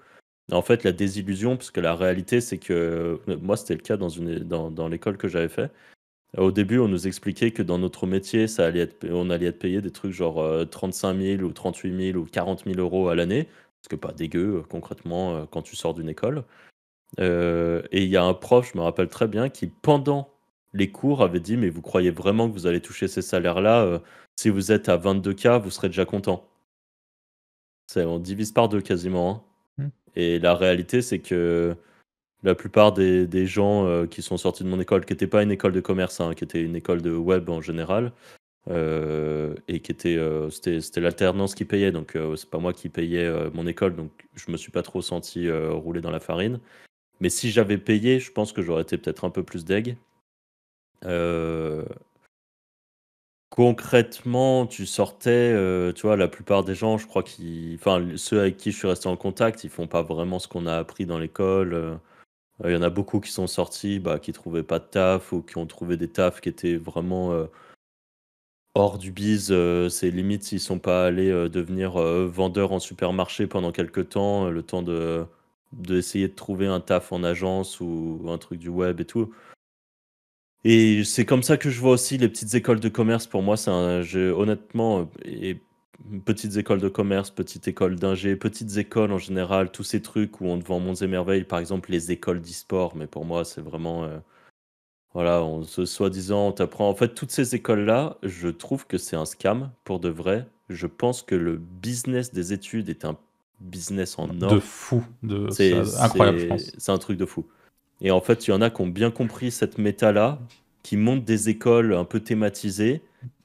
En fait, la désillusion, parce que la réalité, c'est que moi, c'était le cas dans l'école que j'avais fait. Au début, on nous expliquait que dans notre métier, on allait être payé des trucs genre 35 000 ou 38 000 ou 40 000 € à l'année, ce que pas dégueu concrètement quand tu sors d'une école. Et il y a un prof, je me rappelle très bien, qui pendant les cours avait dit, mais vous croyez vraiment que vous allez toucher ces salaires-là si vous êtes à 22K, vous serez déjà content. On divise par deux quasiment, hein. Hmm. Et la réalité, c'est que la plupart des gens qui sont sortis de mon école, qui n'était pas une école de commerce, hein, qui était une école de web en général, et qui c'était l'alternance qui payait, donc c'est pas moi qui payais mon école, donc je me suis pas trop senti rouler dans la farine. Mais si j'avais payé, je pense que j'aurais été peut-être un peu plus deg. Euh, Concrètement, tu sortais, tu vois, la plupart des gens, je crois enfin, ceux avec qui je suis resté en contact, ils font pas vraiment ce qu'on a appris dans l'école. Il y en a beaucoup qui sont sortis, qui trouvaient pas de taf ou qui ont trouvé des tafs qui étaient vraiment hors du biz. C'est limite s'ils sont pas allés devenir vendeurs en supermarché pendant quelques temps, le temps d'essayer de trouver un taf en agence ou un truc du web et tout. Et c'est comme ça que je vois aussi les petites écoles de commerce. Pour moi, honnêtement, petites écoles de commerce, petites écoles d'ingé, petites écoles en général, tous ces trucs où on te vend monts et merveilles, par exemple les écoles d'e-sport, mais pour moi, c'est vraiment, voilà, soi-disant, on t'apprend. En fait, toutes ces écoles-là, je trouve que c'est un scam pour de vrai. Je pense que le business des études est un business en De or. fou. C'est Incroyable, je c'est- pense. c'est un truc de fou. Et en fait, il y en a qui ont bien compris cette méta-là, qui montent des écoles un peu thématisées,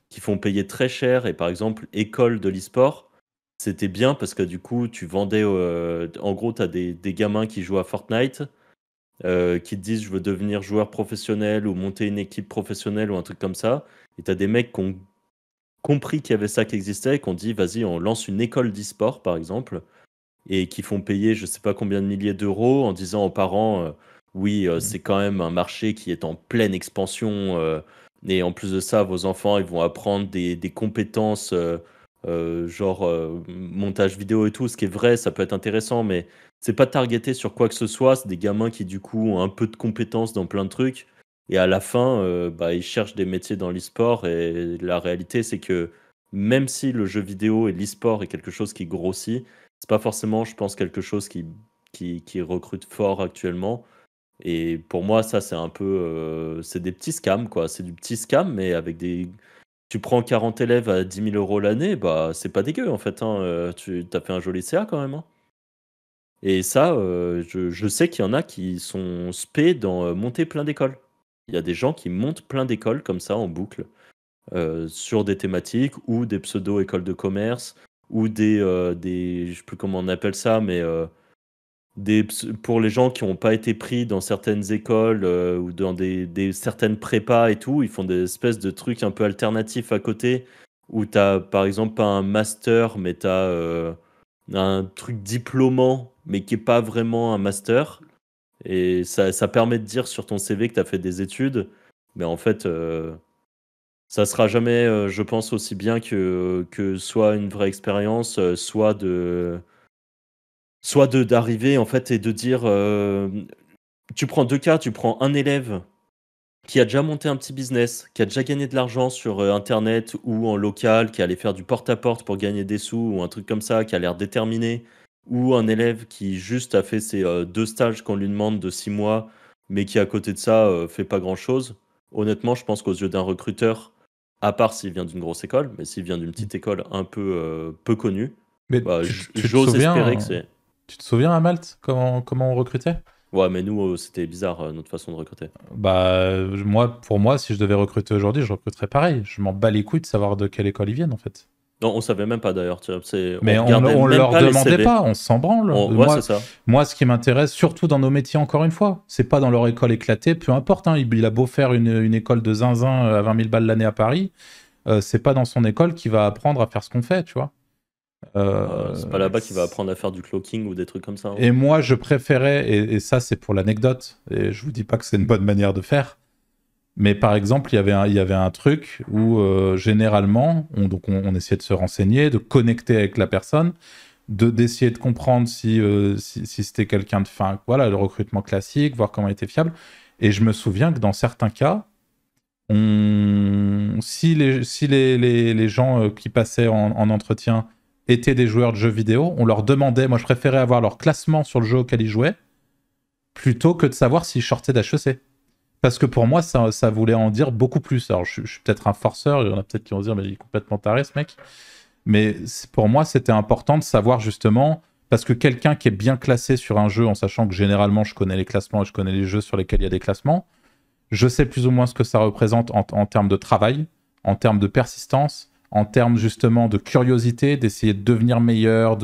qui font payer très cher. Et par exemple, école de l'e-sport, c'était bien parce que du coup, tu vendais. En gros, tu as des gamins qui jouent à Fortnite, qui te disent je veux devenir joueur professionnel ou monter une équipe professionnelle ou un truc comme ça. Et tu as des mecs qui ont compris qu'il y avait ça qui existait et qui ont dit vas-y, on lance une école d'e-sport, par exemple et qui font payer je sais pas combien de milliers d'euros en disant aux parents oui, c'est quand même un marché qui est en pleine expansion et en plus de ça, vos enfants ils vont apprendre des compétences genre montage vidéo et tout, ce qui est vrai, ça peut être intéressant, mais c'est pas targeté sur quoi que ce soit. C'est des gamins qui du coup ont un peu de compétences dans plein de trucs et à la fin, ils cherchent des métiers dans l'e-sport et la réalité c'est que même si le jeu vidéo et l'e-sport est quelque chose qui grossit, c'est pas forcément, je pense, quelque chose qui recrute fort actuellement. Et pour moi, ça, c'est un peu. C'est des petits scams, quoi. C'est du petit scam, mais avec des. tu prends 40 élèves à 10 000 € l'année, bah, c'est pas dégueu en fait, hein, tu as fait un joli CA quand même, hein. Et ça, je sais qu'il y en a qui sont spé dans, monter plein d'écoles. Il y a des gens qui montent plein d'écoles comme ça en boucle, sur des thématiques ou des pseudo-écoles de commerce ou des je sais plus comment on appelle ça, mais, pour les gens qui n'ont pas été pris dans certaines écoles, ou dans des certaines prépas et tout, ils font des espèces de trucs un peu alternatifs à côté, où tu as, par exemple, pas un master, mais tu as, un truc diplômant, mais qui est pas vraiment un master et ça permet de dire sur ton CV que tu as fait des études, mais en fait, ça sera jamais, je pense aussi bien que soit une vraie expérience, soit d'arriver en fait et de dire, tu prends 2 cas, tu prends un élève qui a déjà monté un petit business, qui a déjà gagné de l'argent sur, internet ou en local, qui allait faire du porte-à-porte pour gagner des sous ou un truc comme ça, qui a l'air déterminé, ou un élève qui juste a fait ses, 2 stages qu'on lui demande de 6 mois, mais qui à côté de ça, fait pas grand-chose. Honnêtement, je pense qu'aux yeux d'un recruteur, à part s'il vient d'une grosse école, mais s'il vient d'une petite école un peu, peu connue, Mais bah, tu te j'ose espérer que souviens, c'est tu te souviens à Malte comment on recrutait? ouais, mais nous, c'était bizarre, notre façon de recruter. Bah, pour moi, si je devais recruter aujourd'hui, je recruterais pareil. Je m'en bats les couilles de savoir de quelle école ils viennent, en fait. Non, on savait même pas d'ailleurs, tu vois? On Mais regardait on même leur pas les demandait CV. pas, on s'en branle. Ouais, c'est ça. Moi, ce qui m'intéresse, surtout dans nos métiers, encore une fois, c'est pas dans leur école éclatée, peu importe. Hein, il a beau faire une école de zinzin à 20 000 balles l'année à Paris, c'est pas dans son école qu'il va apprendre à faire ce qu'on fait, tu vois. C'est pas là-bas qu'il va apprendre à faire du cloaking ou des trucs comme ça, hein. Et moi, je préférais, et ça, c'est pour l'anecdote, et je vous dis pas que c'est une bonne manière de faire, mais par exemple, il y avait un truc où généralement, on essayait de se renseigner, de connecter avec la personne, d'essayer de comprendre si c'était quelqu'un de fin, voilà, le recrutement classique, voir comment il était fiable. Et je me souviens que dans certains cas, si les gens qui passaient en entretien étaient des joueurs de jeux vidéo, on leur demandait, moi je préférais avoir leur classement sur le jeu auquel ils jouaient, plutôt que de savoir s'ils sortaient d'HEC. Parce que pour moi, ça voulait en dire beaucoup plus. Alors je suis peut-être un forceur, il y en a peut-être qui vont se dire, mais il est complètement taré ce mec. Mais pour moi, c'était important de savoir justement, parce que quelqu'un qui est bien classé sur un jeu, en sachant que généralement je connais les classements et je connais les jeux sur lesquels il y a des classements, je sais plus ou moins ce que ça représente en termes de travail, en termes de persistance, en termes justement de curiosité, d'essayer de devenir meilleur,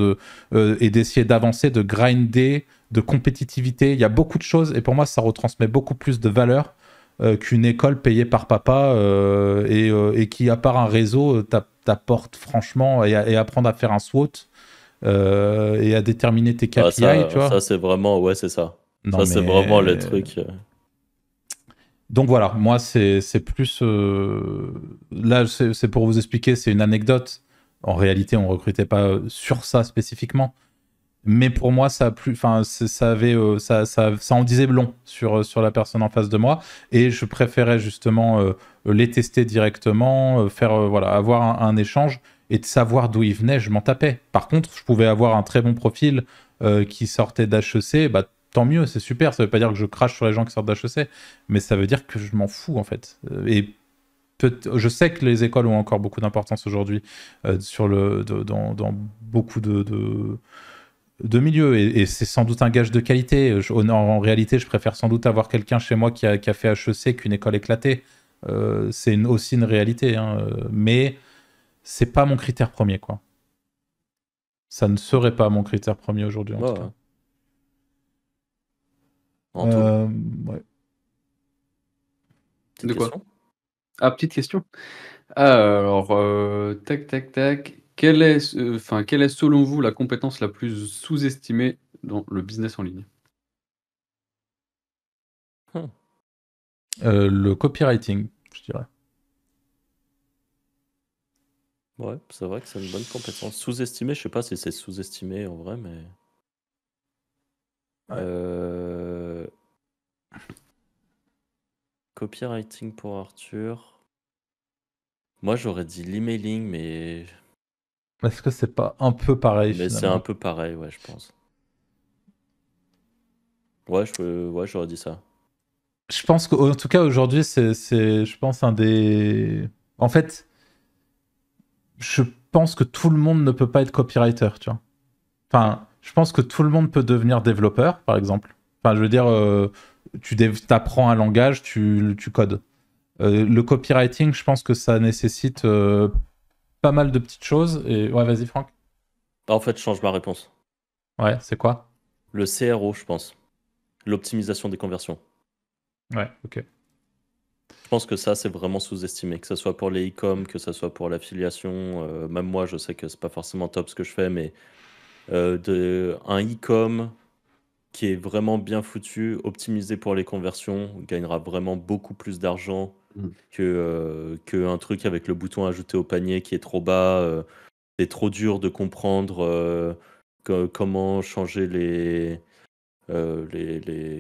et d'essayer d'avancer, de grinder, de compétitivité. Il y a beaucoup de choses et pour moi, ça retransmet beaucoup plus de valeur qu'une école payée par papa et qui, à part un réseau, t'apporte franchement et apprendre à faire un SWOT et à déterminer tes KPI, tu vois. Ça c'est vraiment, ouais, c'est ça. Non, Ça, c'est vraiment le truc. Donc voilà, moi c'est plus... Là, c'est pour vous expliquer, c'est une anecdote. En réalité, on recrutait pas sur ça spécifiquement. Mais pour moi, ça a plus, enfin, ça en disait long sur la personne en face de moi. Et je préférais justement les tester directement, voilà, avoir un échange et de savoir d'où ils venaient, je m'en tapais. Par contre, je pouvais avoir un très bon profil qui sortait d'HEC, bah, tant mieux, c'est super. Ça veut pas dire que je crache sur les gens qui sortent d'HEC, mais ça veut dire que je m'en fous en fait. Et je sais que les écoles ont encore beaucoup d'importance aujourd'hui dans beaucoup de milieux, et c'est sans doute un gage de qualité. En réalité, je préfère sans doute avoir quelqu'un chez moi qui a fait HEC qu'une école éclatée. C'est aussi une réalité, hein, mais c'est pas mon critère premier, quoi. Ça ne serait pas mon critère premier aujourd'hui, en tout cas. En tout. Ouais. Petite De quoi? question. Ah, petite question. Alors, tac. Quelle est selon vous la compétence la plus sous-estimée dans le business en ligne? Le copywriting, je dirais. Ouais, c'est vrai que c'est une bonne compétence. Sous-estimé, je sais pas si c'est sous-estimé en vrai, mais. Ouais. Copywriting pour Arthur. Moi, j'aurais dit l'emailing, mais Est-ce que c'est pas un peu pareil c'est un finalement? peu pareil, ouais, je pense. Ouais, j'aurais dit ça. Je pense qu'en tout cas aujourd'hui, c'est, je pense, un des... En fait, je pense que tout le monde ne peut pas être copywriter, tu vois. Enfin, je pense que tout le monde peut devenir développeur, par exemple. Enfin, je veux dire, tu apprends un langage, tu codes. Le copywriting, je pense que ça nécessite pas mal de petites choses. Et ouais, vas-y, Franck. En fait, je change ma réponse. Ouais, c'est quoi? Le CRO, je pense. L'optimisation des conversions. Ouais, ok. Je pense que ça, c'est vraiment sous-estimé. Que ce soit pour les e-com, que ce soit pour l'affiliation. Même moi, je sais que c'est pas forcément top ce que je fais, mais un e-com qui est vraiment bien foutu, optimisé pour les conversions, gagnera vraiment beaucoup plus d'argent que un truc avec le bouton ajouter au panier qui est trop bas. C'est trop dur de comprendre comment changer les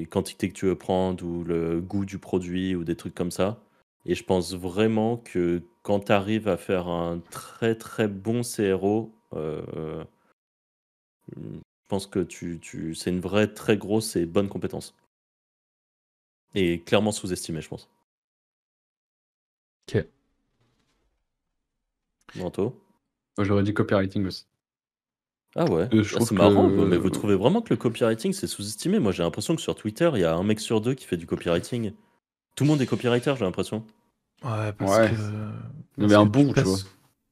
quantités que tu veux prendre ou le goût du produit ou des trucs comme ça. Et je pense vraiment que quand tu arrives à faire un très très bon CRO, je pense que c'est une vraie très grosse et bonne compétence. Et clairement sous-estimée, je pense. Ok. Manteau. Moi, j'aurais dit copywriting aussi. Ah ouais, Je trouve c'est marrant, que mais vous trouvez vraiment que le copywriting c'est sous-estimé? Moi j'ai l'impression que sur Twitter, il y a un mec sur deux qui fait du copywriting. Tout le monde est copywriter, j'ai l'impression. Ouais, ouais, mais un bon, tu vois.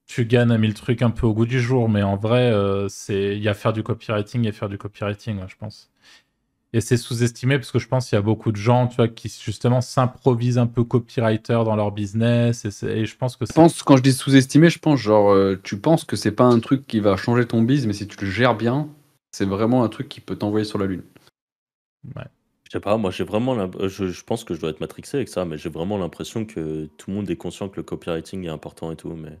Tu gagnes à 1000 trucs un peu au goût du jour, mais en vrai, il y a faire du copywriting et faire du copywriting, ouais, je pense. Et c'est sous-estimé parce que je pense qu'il y a beaucoup de gens, tu vois, qui justement s'improvisent un peu copywriter dans leur business. Et je pense que quand je dis sous-estimé, je pense genre, tu penses que c'est pas un truc qui va changer ton biz, mais si tu le gères bien, c'est vraiment un truc qui peut t'envoyer sur la lune. Ouais. Je sais pas, moi j'ai vraiment je pense que je dois être matrixé avec ça, mais j'ai vraiment l'impression que tout le monde est conscient que le copywriting est important et tout, mais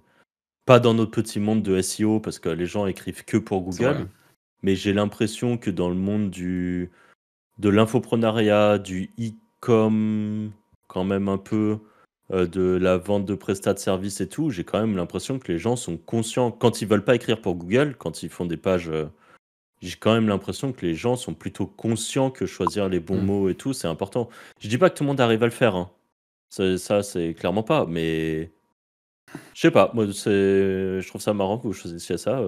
pas dans notre petit monde de SEO parce que les gens écrivent que pour C'est vrai. Google, mais j'ai l'impression que dans le monde de l'infoprenariat, du e-com, quand même un peu, de la vente de prestats de services et tout, j'ai quand même l'impression que les gens sont conscients quand ils veulent pas écrire pour Google, quand ils font des pages, j'ai quand même l'impression que les gens sont plutôt conscients que choisir les bons mots et tout, c'est important. Je dis pas que tout le monde arrive à le faire, hein. C'est clairement pas, mais je sais pas, moi, je trouve ça marrant que vous choisissiez ça.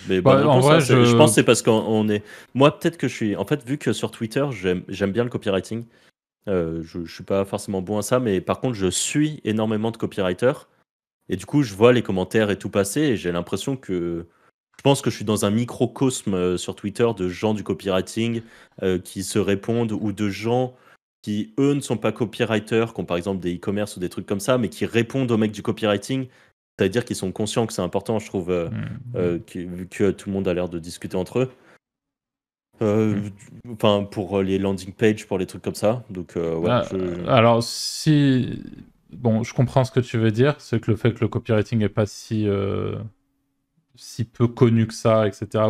Mais bonne Bah, en réponse, vrai, hein, je pense que c'est parce qu'on est. Moi, peut-être que je suis. En fait, vu que sur Twitter, j'aime bien le copywriting, je suis pas forcément bon à ça, mais par contre, je suis énormément de copywriters. Et du coup, je vois les commentaires et tout passer, et j'ai l'impression que. Je pense que je suis dans un microcosme sur Twitter de gens du copywriting qui se répondent ou de gens qui, eux, ne sont pas copywriters, qui ont par exemple des e-commerce ou des trucs comme ça, mais qui répondent aux mecs du copywriting. C'est-à-dire qu'ils sont conscients que c'est important, je trouve, vu que tout le monde a l'air de discuter entre eux. Enfin, pour les landing pages, pour les trucs comme ça. Donc, ouais. Alors, si. Bon, je comprends ce que tu veux dire. C'est que le fait que le copywriting n'est pas si peu connu que ça, etc.,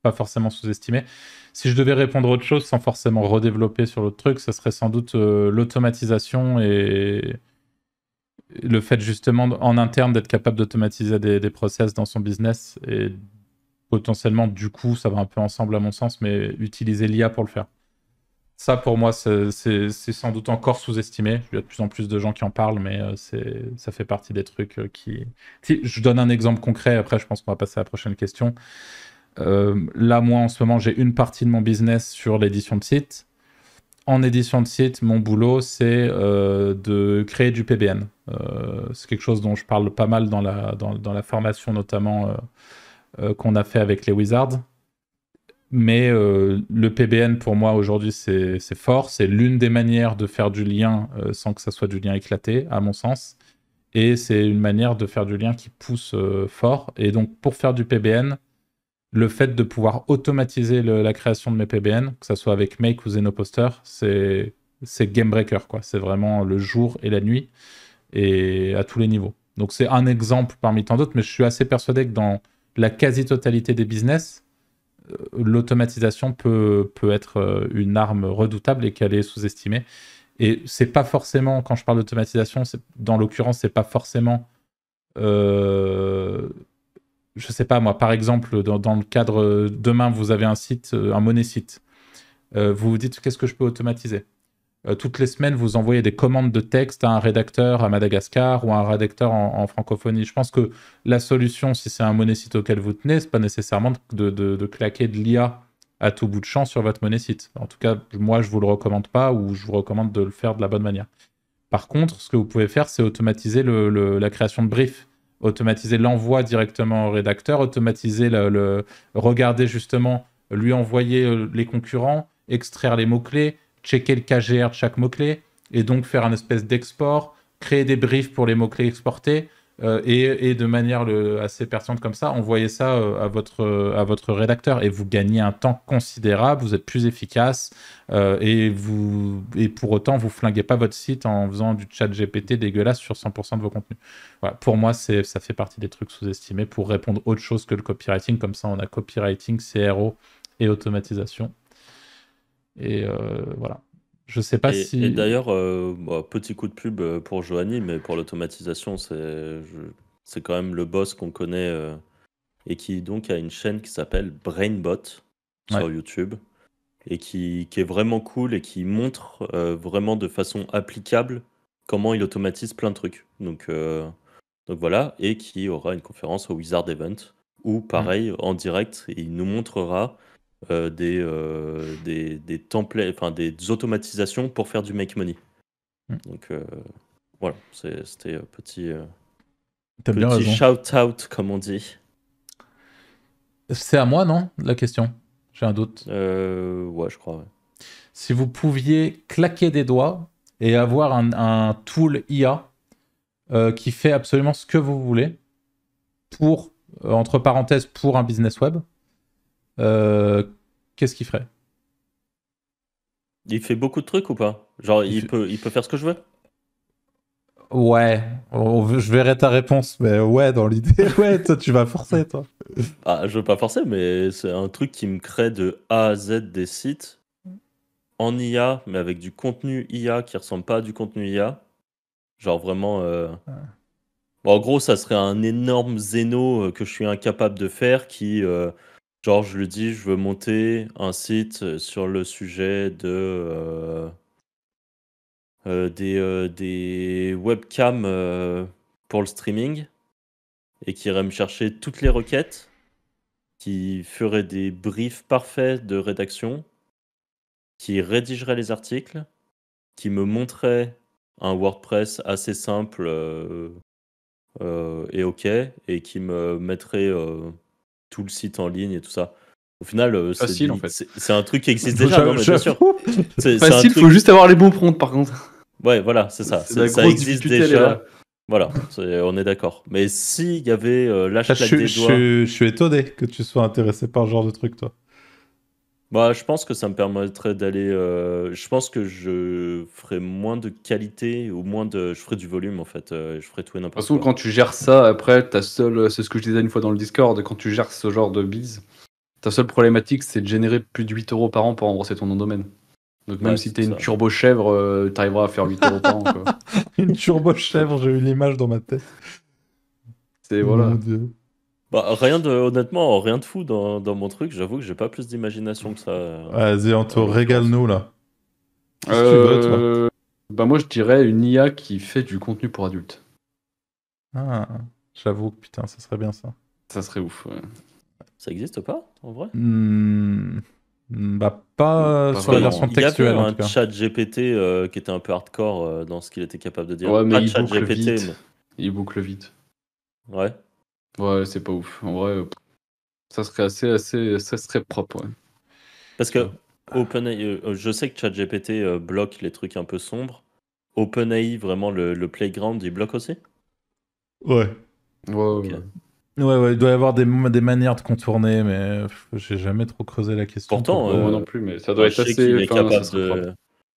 pas forcément sous-estimé. Si je devais répondre autre chose sans forcément redévelopper sur l'autre truc, ça serait sans doute l'automatisation et le fait justement en interne d'être capable d'automatiser des process dans son business et potentiellement, du coup, ça va un peu ensemble à mon sens, mais utiliser l'IA pour le faire. Ça, pour moi, c'est sans doute encore sous-estimé. Il y a de plus en plus de gens qui en parlent, mais ça fait partie des trucs qui... Si, je donne un exemple concret, après je pense qu'on va passer à la prochaine question. Là, moi, en ce moment, j'ai une partie de mon business sur l'édition de site. En édition de site, mon boulot, c'est de créer du PBN. C'est quelque chose dont je parle pas mal dans la formation, notamment qu'on a fait avec les Wizards. Mais le PBN, pour moi, aujourd'hui, c'est fort. C'est l'une des manières de faire du lien sans que ça soit du lien éclaté, à mon sens. Et c'est une manière de faire du lien qui pousse fort. Et donc, pour faire du PBN, le fait de pouvoir automatiser la création de mes PBN, que ce soit avec Make ou Zenoposter, c'est game breaker, quoi. C'est vraiment le jour et la nuit, et à tous les niveaux. Donc, c'est un exemple parmi tant d'autres, mais je suis assez persuadé que dans la quasi-totalité des business, l'automatisation peut être une arme redoutable et qu'elle est sous-estimée. Et c'est pas forcément, quand je parle d'automatisation, dans l'occurrence, c'est pas forcément, je sais pas moi, par exemple, dans le cadre, demain, vous avez un site, un money site. Vous vous dites, qu'est-ce que je peux automatiser ? toutes les semaines, vous envoyez des commandes de texte à un rédacteur à Madagascar ou à un rédacteur en francophonie. Je pense que la solution, si c'est un monnaie site auquel vous tenez, c'est pas nécessairement de claquer de l'IA à tout bout de champ sur votre monnaie site. En tout cas, moi, je vous le recommande pas ou je vous recommande de le faire de la bonne manière. Par contre, ce que vous pouvez faire, c'est automatiser la création de briefs, automatiser l'envoi directement au rédacteur, automatiser regarder justement, lui envoyer les concurrents, extraire les mots-clés, checker le KGR de chaque mot-clé, et donc faire un espèce d'export, créer des briefs pour les mots-clés exportés, et de manière assez pertinente comme ça, envoyer ça à votre rédacteur. Et vous gagnez un temps considérable, vous êtes plus efficace, et pour autant, vous flinguez pas votre site en faisant du chat GPT dégueulasse sur 100% de vos contenus. Voilà. Pour moi, ça fait partie des trucs sous-estimés pour répondre autre chose que le copywriting. Comme ça, on a copywriting, CRO et automatisation. Et voilà. Je sais pas si... Et d'ailleurs, petit coup de pub pour Johanny, mais pour l'automatisation, c'est quand même le boss qu'on connaît et qui donc a une chaîne qui s'appelle Brainbot sur YouTube et qui est vraiment cool et qui montre vraiment de façon applicable comment il automatise plein de trucs. Donc voilà, et qui aura une conférence au Wizard Event où, pareil, en direct, il nous montrera des templates, enfin des automatisations pour faire du make money. Donc voilà, c'était petit shout-out, comme on dit. C'est à moi, non, la question? J'ai un doute. Ouais, je crois, ouais. Si vous pouviez claquer des doigts et avoir un tool IA qui fait absolument ce que vous voulez, pour, entre parenthèses, pour un business web, qu'est-ce qu'il ferait? Il fait beaucoup de trucs ou pas? Genre, il peut faire ce que je veux? Ouais, je verrai ta réponse, mais ouais, dans l'idée, ouais, toi, tu vas forcer, toi. Ah, je veux pas forcer, mais c'est un truc qui me crée de A à Z des sites en IA, mais avec du contenu IA qui ressemble pas à du contenu IA. Genre vraiment... Bon, en gros, ça serait un énorme zéno que je suis incapable de faire qui... genre, je lui dis, je veux monter un site sur le sujet des webcams pour le streaming et qui irait me chercher toutes les requêtes, qui ferait des briefs parfaits de rédaction, qui rédigerait les articles, qui me montrait un WordPress assez simple et OK, et qui me mettrait tout le site en ligne et tout ça. Au final, Facile, en fait. c'est un truc qui existe déjà, non, mais bien sûr. C'est Facile, un truc... faut juste avoir les bons prompts, par contre. Ouais, voilà, c'est ça. La Ça grosse existe difficulté, elle est déjà. là. Voilà, on est d'accord. Mais s'il y avait là, je claque des doigts... Je suis étonné que tu sois intéressé par ce genre de truc, toi. Bah, je pense que ça me permettrait d'aller... je pense que je ferais moins de qualité ou moins de... Je ferais du volume, en fait. Je ferais tout et De n'importe toute façon, quoi. quand tu gères ça, après, c'est ce que je disais une fois dans le Discord, quand tu gères ce genre de bise, ta seule problématique, c'est de générer plus de 8 € par an pour rembourser ton nom de domaine. Donc même Ouais, si c'est t'es une ça. turbo chèvre, t'arriveras à faire 8 € par an, quoi. Une turbo chèvre, j'ai eu l'image dans ma tête. C'est Oh voilà. mon Dieu. Bah, honnêtement, rien de fou dans mon truc. J'avoue que j'ai pas plus d'imagination que ça. Vas-y, Anto, régale-nous, là. Qu'est-ce que tu veux, toi? Bah moi, je dirais une IA qui fait du contenu pour adultes. Ah, j'avoue que putain, ça serait bien ça. Ça serait ouf, ouais. Ça existe pas, en vrai? Bah, pas Pas sur la vraiment. version Il y avait textuelle, en un tout cas. chat GPT qui était un peu hardcore dans ce qu'il était capable de dire. Ouais, mais Pas il chat boucle GPT, vite. Il boucle vite. mais... Ouais. Ouais, c'est pas ouf. En vrai, ça serait ça serait propre, ouais. Parce que OpenAI, je sais que ChatGPT bloque les trucs un peu sombres. OpenAI, vraiment, le playground, il bloque aussi? Ouais. Ouais, Ok. Ouais, il doit y avoir des manières de contourner, mais j'ai jamais trop creusé la question. Pourtant, moi non plus, mais ça doit être je sais assez. qu'il est Enfin, ça capable serait propre. de...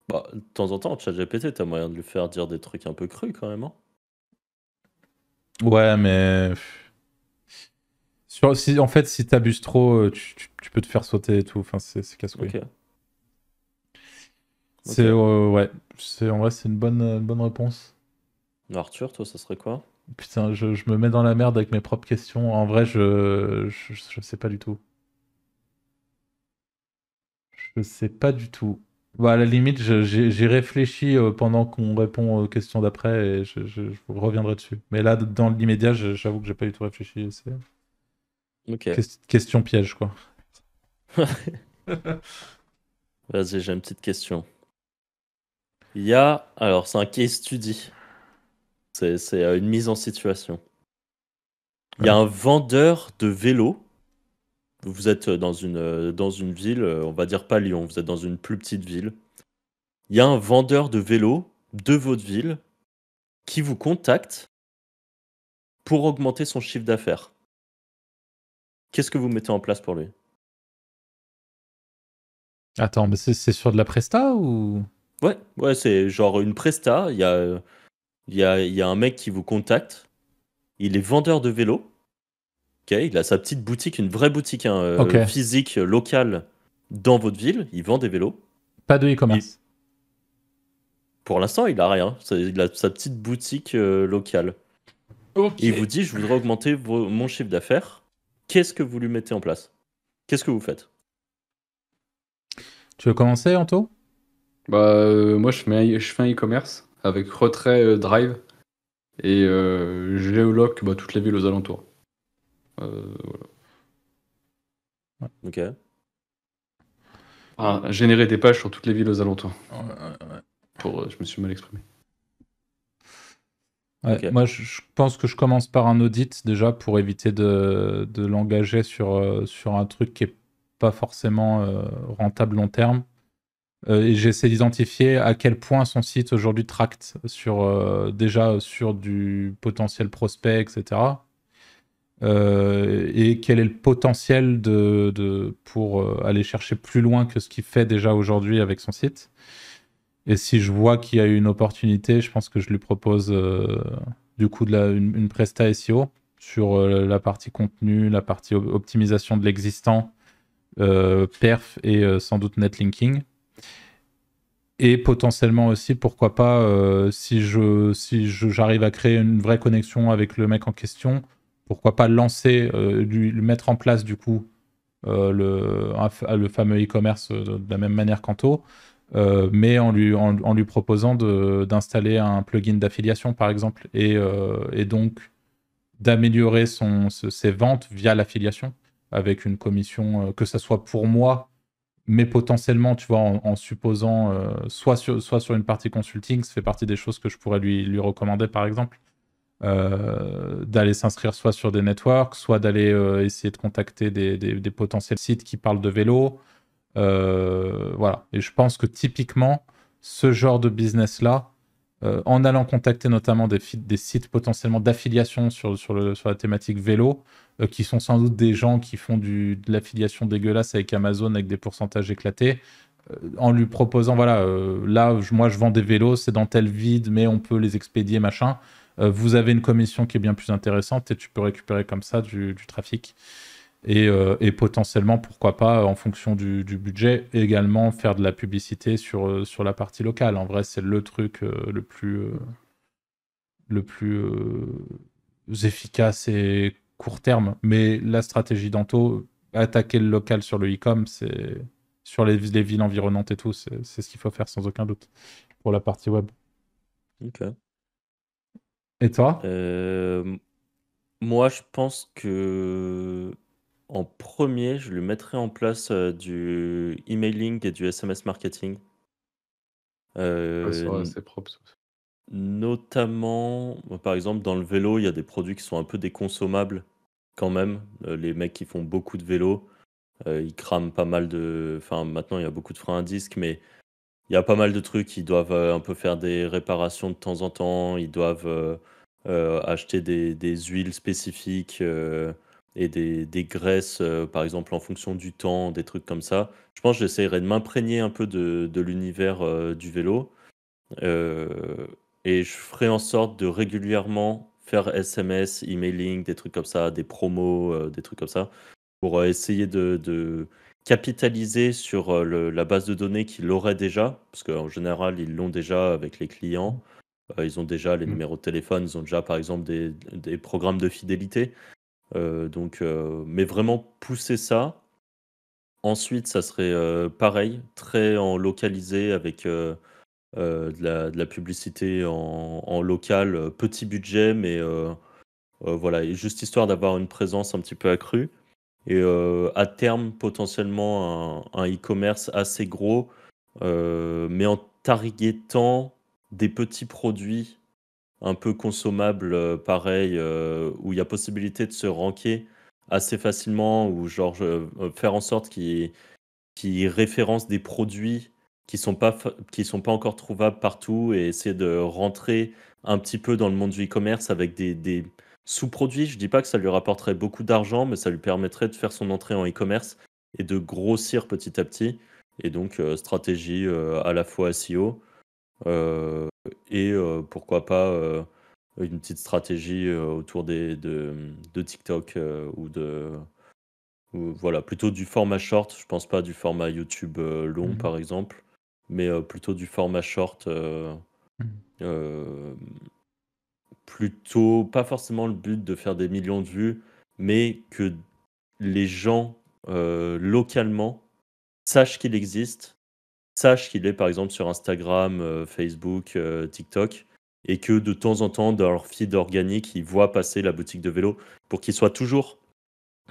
Bah, de temps en temps, ChatGPT, t'as moyen de lui faire dire des trucs un peu crus quand même, hein. Ouais, mais en fait, si t'abuses trop, tu peux te faire sauter et tout. Enfin, c'est casse-couille. Ok. C'est ouais. En vrai, c'est une bonne réponse. Arthur, toi, ça serait quoi? Putain, je me mets dans la merde avec mes propres questions. En vrai, je sais pas du tout. Je sais pas du tout. Bah, à la limite, j'y réfléchis pendant qu'on répond aux questions d'après et je vous reviendrai dessus. Mais là, dans l'immédiat, j'avoue que j'ai pas du tout réfléchi. C'est Ok. question piège, quoi. Vas-y, j'ai une petite question. Alors c'est un case study. C'est une mise en situation. Il y a Ouais. un vendeur de vélos. Vous êtes dans une ville, on va dire pas Lyon, vous êtes dans une plus petite ville. Il y a un vendeur de vélos de votre ville qui vous contacte pour augmenter son chiffre d'affaires. Qu'est-ce que vous mettez en place pour lui? Attends, mais c'est sur de la presta ou... Ouais, c'est genre une presta. Il y a un mec qui vous contacte. Il est vendeur de vélos. Ok, il a sa petite boutique, une vraie boutique hein, Ok, physique, locale dans votre ville. Il vend des vélos. pas de Il- e-commerce. pour l'instant, il a rien. Il a sa petite boutique locale. Ok. Et il vous dit, je voudrais augmenter mon chiffre d'affaires. Qu'est-ce que vous lui mettez en place? Qu'est-ce que vous faites? Tu veux commencer, Anto? Moi, je fais un e-commerce avec retrait Drive et géoloc toutes les villes aux alentours. Voilà. Ok. Générer des pages sur toutes les villes aux alentours. Ouais. Je me suis mal exprimé. Ouais, Ok. moi, je pense que je commence par un audit déjà pour éviter de l'engager sur un truc qui est pas forcément rentable long terme. Et j'essaie d'identifier à quel point son site aujourd'hui tracte déjà sur du potentiel prospect, etc. Et quel est le potentiel pour aller chercher plus loin que ce qu'il fait déjà aujourd'hui avec son site. Et si je vois qu'il y a une opportunité, je pense que je lui propose du coup une presta SEO sur la partie contenu, la partie optimisation de l'existant, perf et sans doute netlinking. Et potentiellement aussi, pourquoi pas, si j'arrive à créer une vraie connexion avec le mec en question, pourquoi pas lancer, lui mettre en place du coup le fameux e-commerce de la même manière qu'Anto, mais en lui proposant d'installer un plugin d'affiliation par exemple, et donc d'améliorer ses ventes via l'affiliation avec une commission, que ça soit pour moi mais potentiellement, tu vois, en supposant soit sur une partie consulting, ça fait partie des choses que je pourrais lui recommander, par exemple, d'aller s'inscrire soit sur des networks, soit d'aller essayer de contacter des potentiels sites qui parlent de vélo. Voilà. Et je pense que typiquement, ce genre de business-là, en allant contacter notamment des sites potentiellement d'affiliation sur la thématique vélo, qui sont sans doute des gens qui font de l'affiliation dégueulasse avec Amazon avec des pourcentages éclatés, en lui proposant, voilà, là, moi je vends des vélos, c'est dans telle ville, mais on peut les expédier, machin. Vous avez une commission qui est bien plus intéressante et tu peux récupérer comme ça du trafic. Et potentiellement, pourquoi pas, en fonction du budget, également faire de la publicité sur la partie locale. En vrai, c'est le truc le plus efficace et court terme. Mais la stratégie d'Anto, attaquer le local sur le e-com, c'est sur les villes environnantes et tout, c'est ce qu'il faut faire sans aucun doute pour la partie web. Ok. Et toi? Euh, moi, je pense que en premier, je lui mettrais en place du emailing et du SMS marketing. Ouais, c'est Euh, vrai, n- c'est propre. Ça. Notamment, par exemple, dans le vélo, il y a des produits qui sont un peu déconsommables quand même. Les mecs qui font beaucoup de vélo, ils crament pas mal de. Enfin, maintenant, il y a beaucoup de freins à disque, mais il y a pas mal de trucs. Ils doivent un peu faire des réparations de temps en temps. Ils doivent acheter des huiles spécifiques et des graisses, par exemple, en fonction du temps, des trucs comme ça. Je pense que j'essaierai de m'imprégner un peu de l'univers du vélo. Euh, et je ferai en sorte de régulièrement faire SMS, emailing, des trucs comme ça, des promos, des trucs comme ça, pour essayer de capitaliser sur la base de données qu'il aurait déjà, parce qu'en général, ils l'ont déjà avec les clients. Ils ont déjà les Mm. numéros de téléphone, ils ont déjà, par exemple, des programmes de fidélité. Mais vraiment pousser ça Ensuite, ça serait pareil, très en localisé avec de la publicité en local, petit budget, mais voilà, et juste histoire d'avoir une présence un petit peu accrue. Et à terme, potentiellement un e-commerce assez gros, mais en targetant des petits produits un peu consommables, pareil, où il y a possibilité de se ranker assez facilement, ou genre faire en sorte qu'ils référencent des produits qui sont pas encore trouvables partout, et essayer de rentrer un petit peu dans le monde du e-commerce avec des sous-produits. Je dis pas que ça lui rapporterait beaucoup d'argent, mais ça lui permettrait de faire son entrée en e-commerce et de grossir petit à petit. Et donc, stratégie à la fois SEO euh, et pourquoi pas une petite stratégie autour de TikTok voilà, plutôt du format short. Je pense pas du format YouTube long, par exemple, mais plutôt du format short. Euh, Plutôt, pas forcément le but de faire des millions de vues, mais que les gens localement sachent qu'il existe, sachent qu'il est par exemple sur Instagram, Facebook, TikTok, et que de temps en temps, dans leur feed organique, ils voient passer la boutique de vélo pour qu'ils soient toujours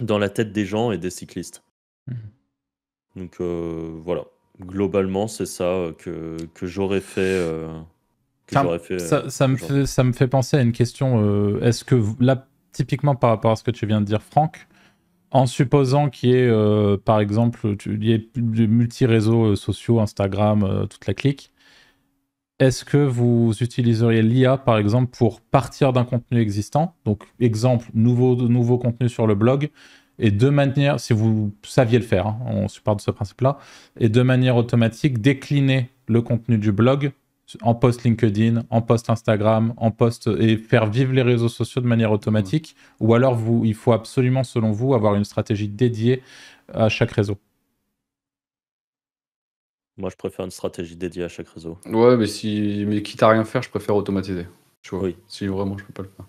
dans la tête des gens et des cyclistes. Donc voilà, globalement, c'est ça que j'aurais fait. Ça me fait penser à une question. Est-ce que là, typiquement par rapport à ce que tu viens de dire, Franck, en supposant qu'il y ait, par exemple, il y ait de multi-réseaux sociaux, Instagram, toute la clique, est-ce que vous utiliseriez l'IA, par exemple, pour partir d'un contenu existant? Donc, exemple, nouveau contenu sur le blog, et de manière, si vous saviez le faire, hein, on se part de ce principe-là, et de manière automatique, décliner le contenu du blog en post LinkedIn, en post Instagram, en post, et faire vivre les réseaux sociaux de manière automatique, ou alors il faut absolument, selon vous, avoir une stratégie dédiée à chaque réseau? Moi, je préfère une stratégie dédiée à chaque réseau. Ouais, mais quitte à rien faire, je préfère automatiser. Tu vois, Oui. si vraiment je peux pas le faire.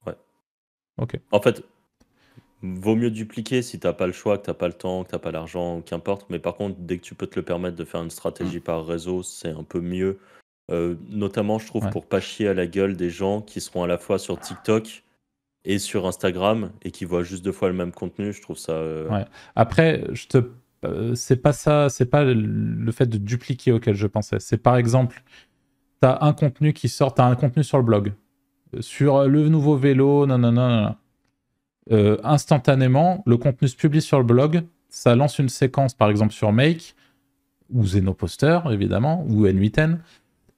Ouais. Ok. En fait, vaut mieux dupliquer si t'as pas le choix, que t'as pas le temps, que t'as pas l'argent, qu'importe. Mais par contre, dès que tu peux te le permettre de faire une stratégie par réseau, c'est un peu mieux. Notamment, je trouve, pour pas chier à la gueule des gens qui seront à la fois sur TikTok et sur Instagram et qui voient juste 2 fois le même contenu. Je trouve ça. Ouais. Après, c'est pas ça, c'est pas le fait de dupliquer auquel je pensais. C'est par exemple, t'as un contenu qui sort, t'as un contenu sur le blog, sur le nouveau vélo, nanana. Instantanément, le contenu se publie sur le blog, ça lance une séquence, par exemple sur Make, ou Zenoposter, évidemment, ou N8N,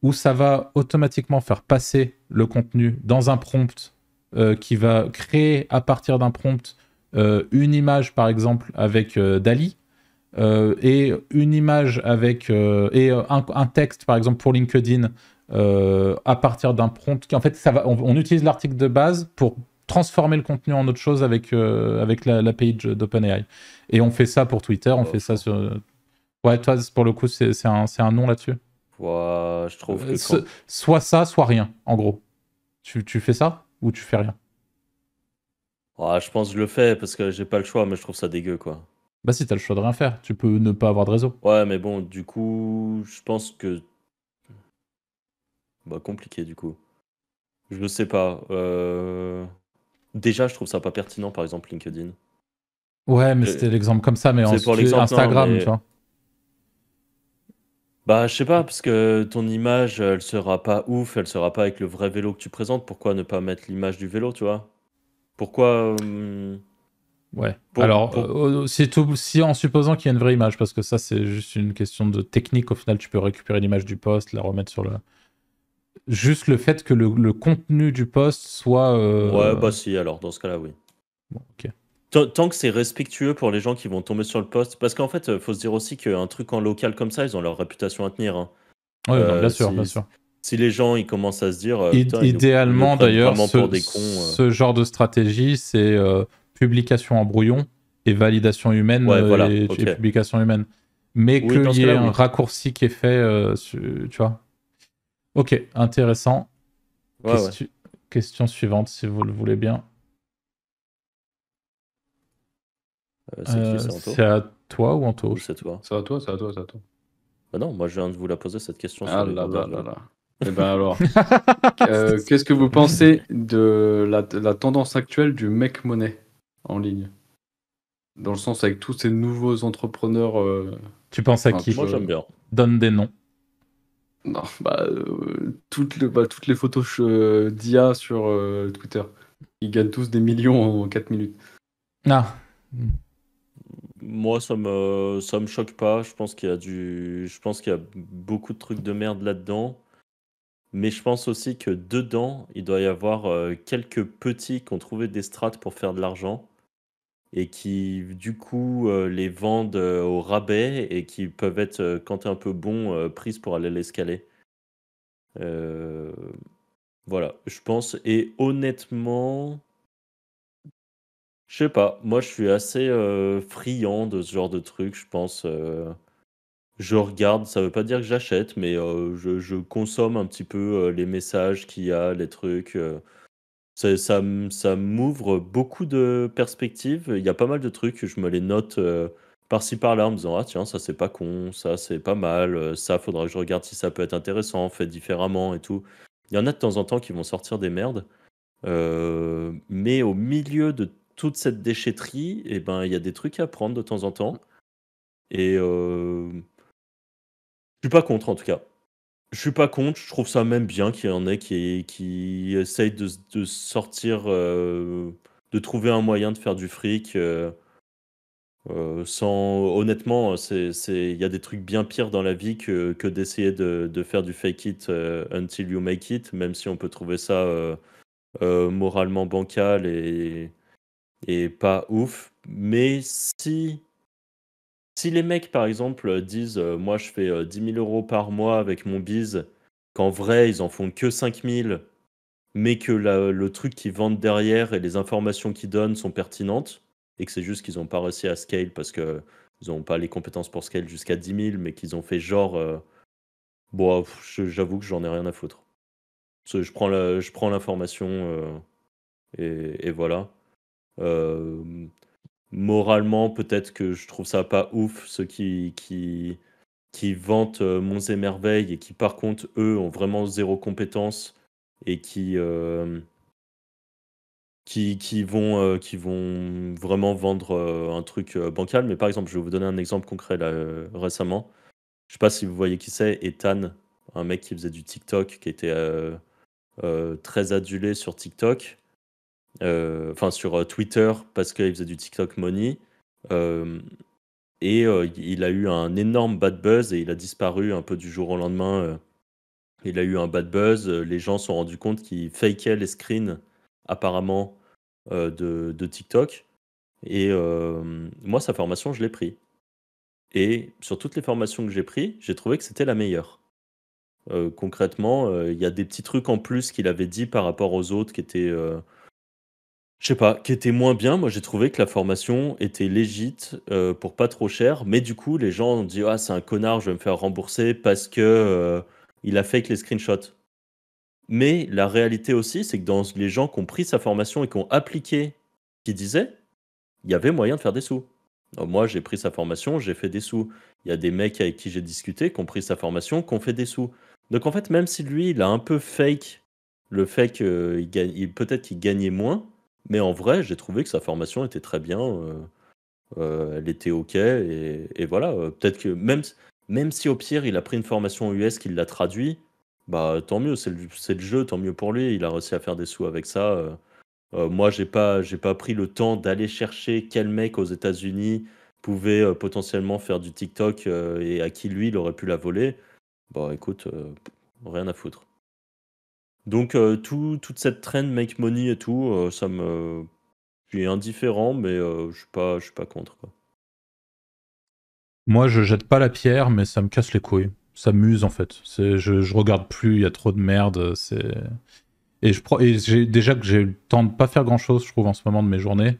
où ça va automatiquement faire passer le contenu dans un prompt qui va créer à partir d'un prompt une image, par exemple, avec Dali, et une image avec un texte, par exemple, pour LinkedIn, à partir d'un prompt. En fait, on utilise l'article de base pour transformer le contenu en autre chose avec la page d'OpenAI. Et on fait ça pour Twitter, on fait ça sur... Ouais, toi, pour le coup, c'est un nom là-dessus. Ouais, je trouve que soit ça, soit rien, en gros. Tu fais ça ou tu fais rien? Ouais, je pense que je le fais parce que j'ai pas le choix, mais je trouve ça dégueu, quoi. Bah si, t'as le choix de rien faire. Tu peux ne pas avoir de réseau. Ouais, mais bon, du coup, je pense que... Bah, compliqué, du coup. Je sais pas. Déjà, je trouve ça pas pertinent, par exemple, LinkedIn. Ouais, mais c'était l'exemple comme ça, mais C'est pour l'exemple, Instagram, non, mais... tu vois. Bah, je sais pas, parce que ton image, elle sera pas ouf, elle sera pas avec le vrai vélo que tu présentes. Pourquoi ne pas mettre l'image du vélo, tu vois? Pourquoi... Ouais. Alors, si en supposant qu'il y a une vraie image, parce que ça, c'est juste une question de technique, au final, tu peux récupérer l'image du post, la remettre sur le... Juste le fait que le contenu du post soit... Ouais, bah si, alors, dans ce cas-là, oui. Bon, ok. Tant que c'est respectueux pour les gens qui vont tomber sur le post, parce qu'en fait, faut se dire aussi qu'un truc en local comme ça, ils ont leur réputation à tenir, hein. Oui, non, bien sûr, bien sûr. Si les gens ils commencent à se dire, putain, idéalement ils nous prennent d'ailleurs, vraiment pour des cons. Ce genre de stratégie, c'est publication en brouillon et validation humaine voilà, et ok. publication humaine. Mais Oui, qu'il dans ce y ait cas-là, un oui. raccourci qui est fait, tu vois. Ok, intéressant. Ouais, Question suivante, si vous le voulez bien. C'est qui, c'est Anto? C'est à toi ou Ou Anto? c'est toi? C'est à toi. Bah non, moi je viens de vous la poser cette question Ah sur les là vendeurs là de là jeux. là. Eh ben alors, qu'est-ce que vous pensez de la tendance actuelle du make money en ligne? Dans le sens avec tous ces nouveaux entrepreneurs. Tu penses à Enfin, qui? Moi j'aime bien. Donne des noms. Non, toutes les photos d'IA sur Twitter. Ils gagnent tous des millions en 4 minutes. Ah, Moi ça me choque pas. Je pense qu'il y a beaucoup de trucs de merde là-dedans. Mais je pense aussi que dedans, il doit y avoir quelques petits qui ont trouvé des strates pour faire de l'argent et qui, du coup, les vendent au rabais et qui peuvent être, quand t'es un peu bon, prises pour aller l'escaler. Euh, voilà, je pense. Et honnêtement, je sais pas, moi je suis assez friand de ce genre de truc, je pense. Je regarde, ça veut pas dire que j'achète, mais je consomme un petit peu les messages qu'il y a, les trucs. Ça m'ouvre beaucoup de perspectives. Il y a pas mal de trucs, je me les note par-ci par-là en me disant: ah tiens, ça c'est pas con, ça c'est pas mal, ça faudra que je regarde si ça peut être intéressant, fait différemment et tout. Il y en a de temps en temps qui vont sortir des merdes, mais au milieu de toute cette déchetterie, eh ben, il y a des trucs à prendre de temps en temps. Et je suis pas contre en tout cas. Je suis pas contre, je trouve ça même bien qu'il y en ait qui essayent de sortir, de trouver un moyen de faire du fric, sans honnêtement, il y a des trucs bien pires dans la vie que d'essayer de faire du fake it, until you make it, même si on peut trouver ça, moralement bancal et pas ouf. Mais si les mecs, par exemple, disent moi je fais 10 000 euros par mois avec mon biz, qu'en vrai ils en font que 5 000, mais que le truc qu'ils vendent derrière et les informations qu'ils donnent sont pertinentes, et que c'est juste qu'ils n'ont pas réussi à scale parce qu'ils n'ont pas les compétences pour scale jusqu'à 10 000, mais qu'ils ont fait genre bon, j'avoue que j'en ai rien à foutre. Parce que je prends l'information et voilà. Euh, Moralement, peut-être que je trouve ça pas ouf, ceux qui vantent monts et merveilles et qui, par contre, eux, ont vraiment zéro compétence et qui vont vraiment vendre un truc bancal. Mais par exemple, je vais vous donner un exemple concret là, récemment. Je sais pas si vous voyez qui c'est, Ethan, un mec qui faisait du TikTok, qui était très adulé sur TikTok. Enfin sur Twitter parce qu'il faisait du TikTok money. Euh, et il a eu un énorme bad buzz et il a disparu un peu du jour au lendemain. Il a eu un bad buzz. Les gens se sont rendus compte qu'il fakeait les screens apparemment de TikTok. Et moi, sa formation, je l'ai pris. Et sur toutes les formations que j'ai pris, j'ai trouvé que c'était la meilleure. Concrètement, il y a des petits trucs en plus qu'il avait dit par rapport aux autres qui étaient je sais pas, qui était moins bien. Moi, j'ai trouvé que la formation était légite pour pas trop cher. Mais du coup, les gens ont dit: ah, c'est un connard, je vais me faire rembourser parce que il a fake les screenshots. Mais la réalité aussi, c'est que dans les gens qui ont pris sa formation et qui ont appliqué ce qu'il disait, il y avait moyen de faire des sous. Alors, moi, j'ai pris sa formation, j'ai fait des sous. Il y a des mecs avec qui j'ai discuté qui ont pris sa formation, qui ont fait des sous. Donc en fait, même si lui, il a un peu fake le fait qu'il gagne, peut-être qu'il gagnait moins, mais en vrai, j'ai trouvé que sa formation était très bien. Elle était OK. Et voilà. Peut-être que même si au pire, il a pris une formation US, qu'il l'a traduit, bah tant mieux, c'est le jeu, tant mieux pour lui. Il a réussi à faire des sous avec ça. Moi, j'ai pas pris le temps d'aller chercher quel mec aux États-Unis pouvait potentiellement faire du TikTok et à qui lui, il aurait pu la voler. Bah écoute, rien à foutre. Donc, toute cette trend make money et tout, je suis indifférent, mais je suis pas contre, quoi. moi je jette pas la pierre, mais ça me casse les couilles. Ça m'use en fait. Je regarde plus, il y a trop de merde. Et déjà que j'ai le temps de pas faire grand chose, je trouve, en ce moment de mes journées.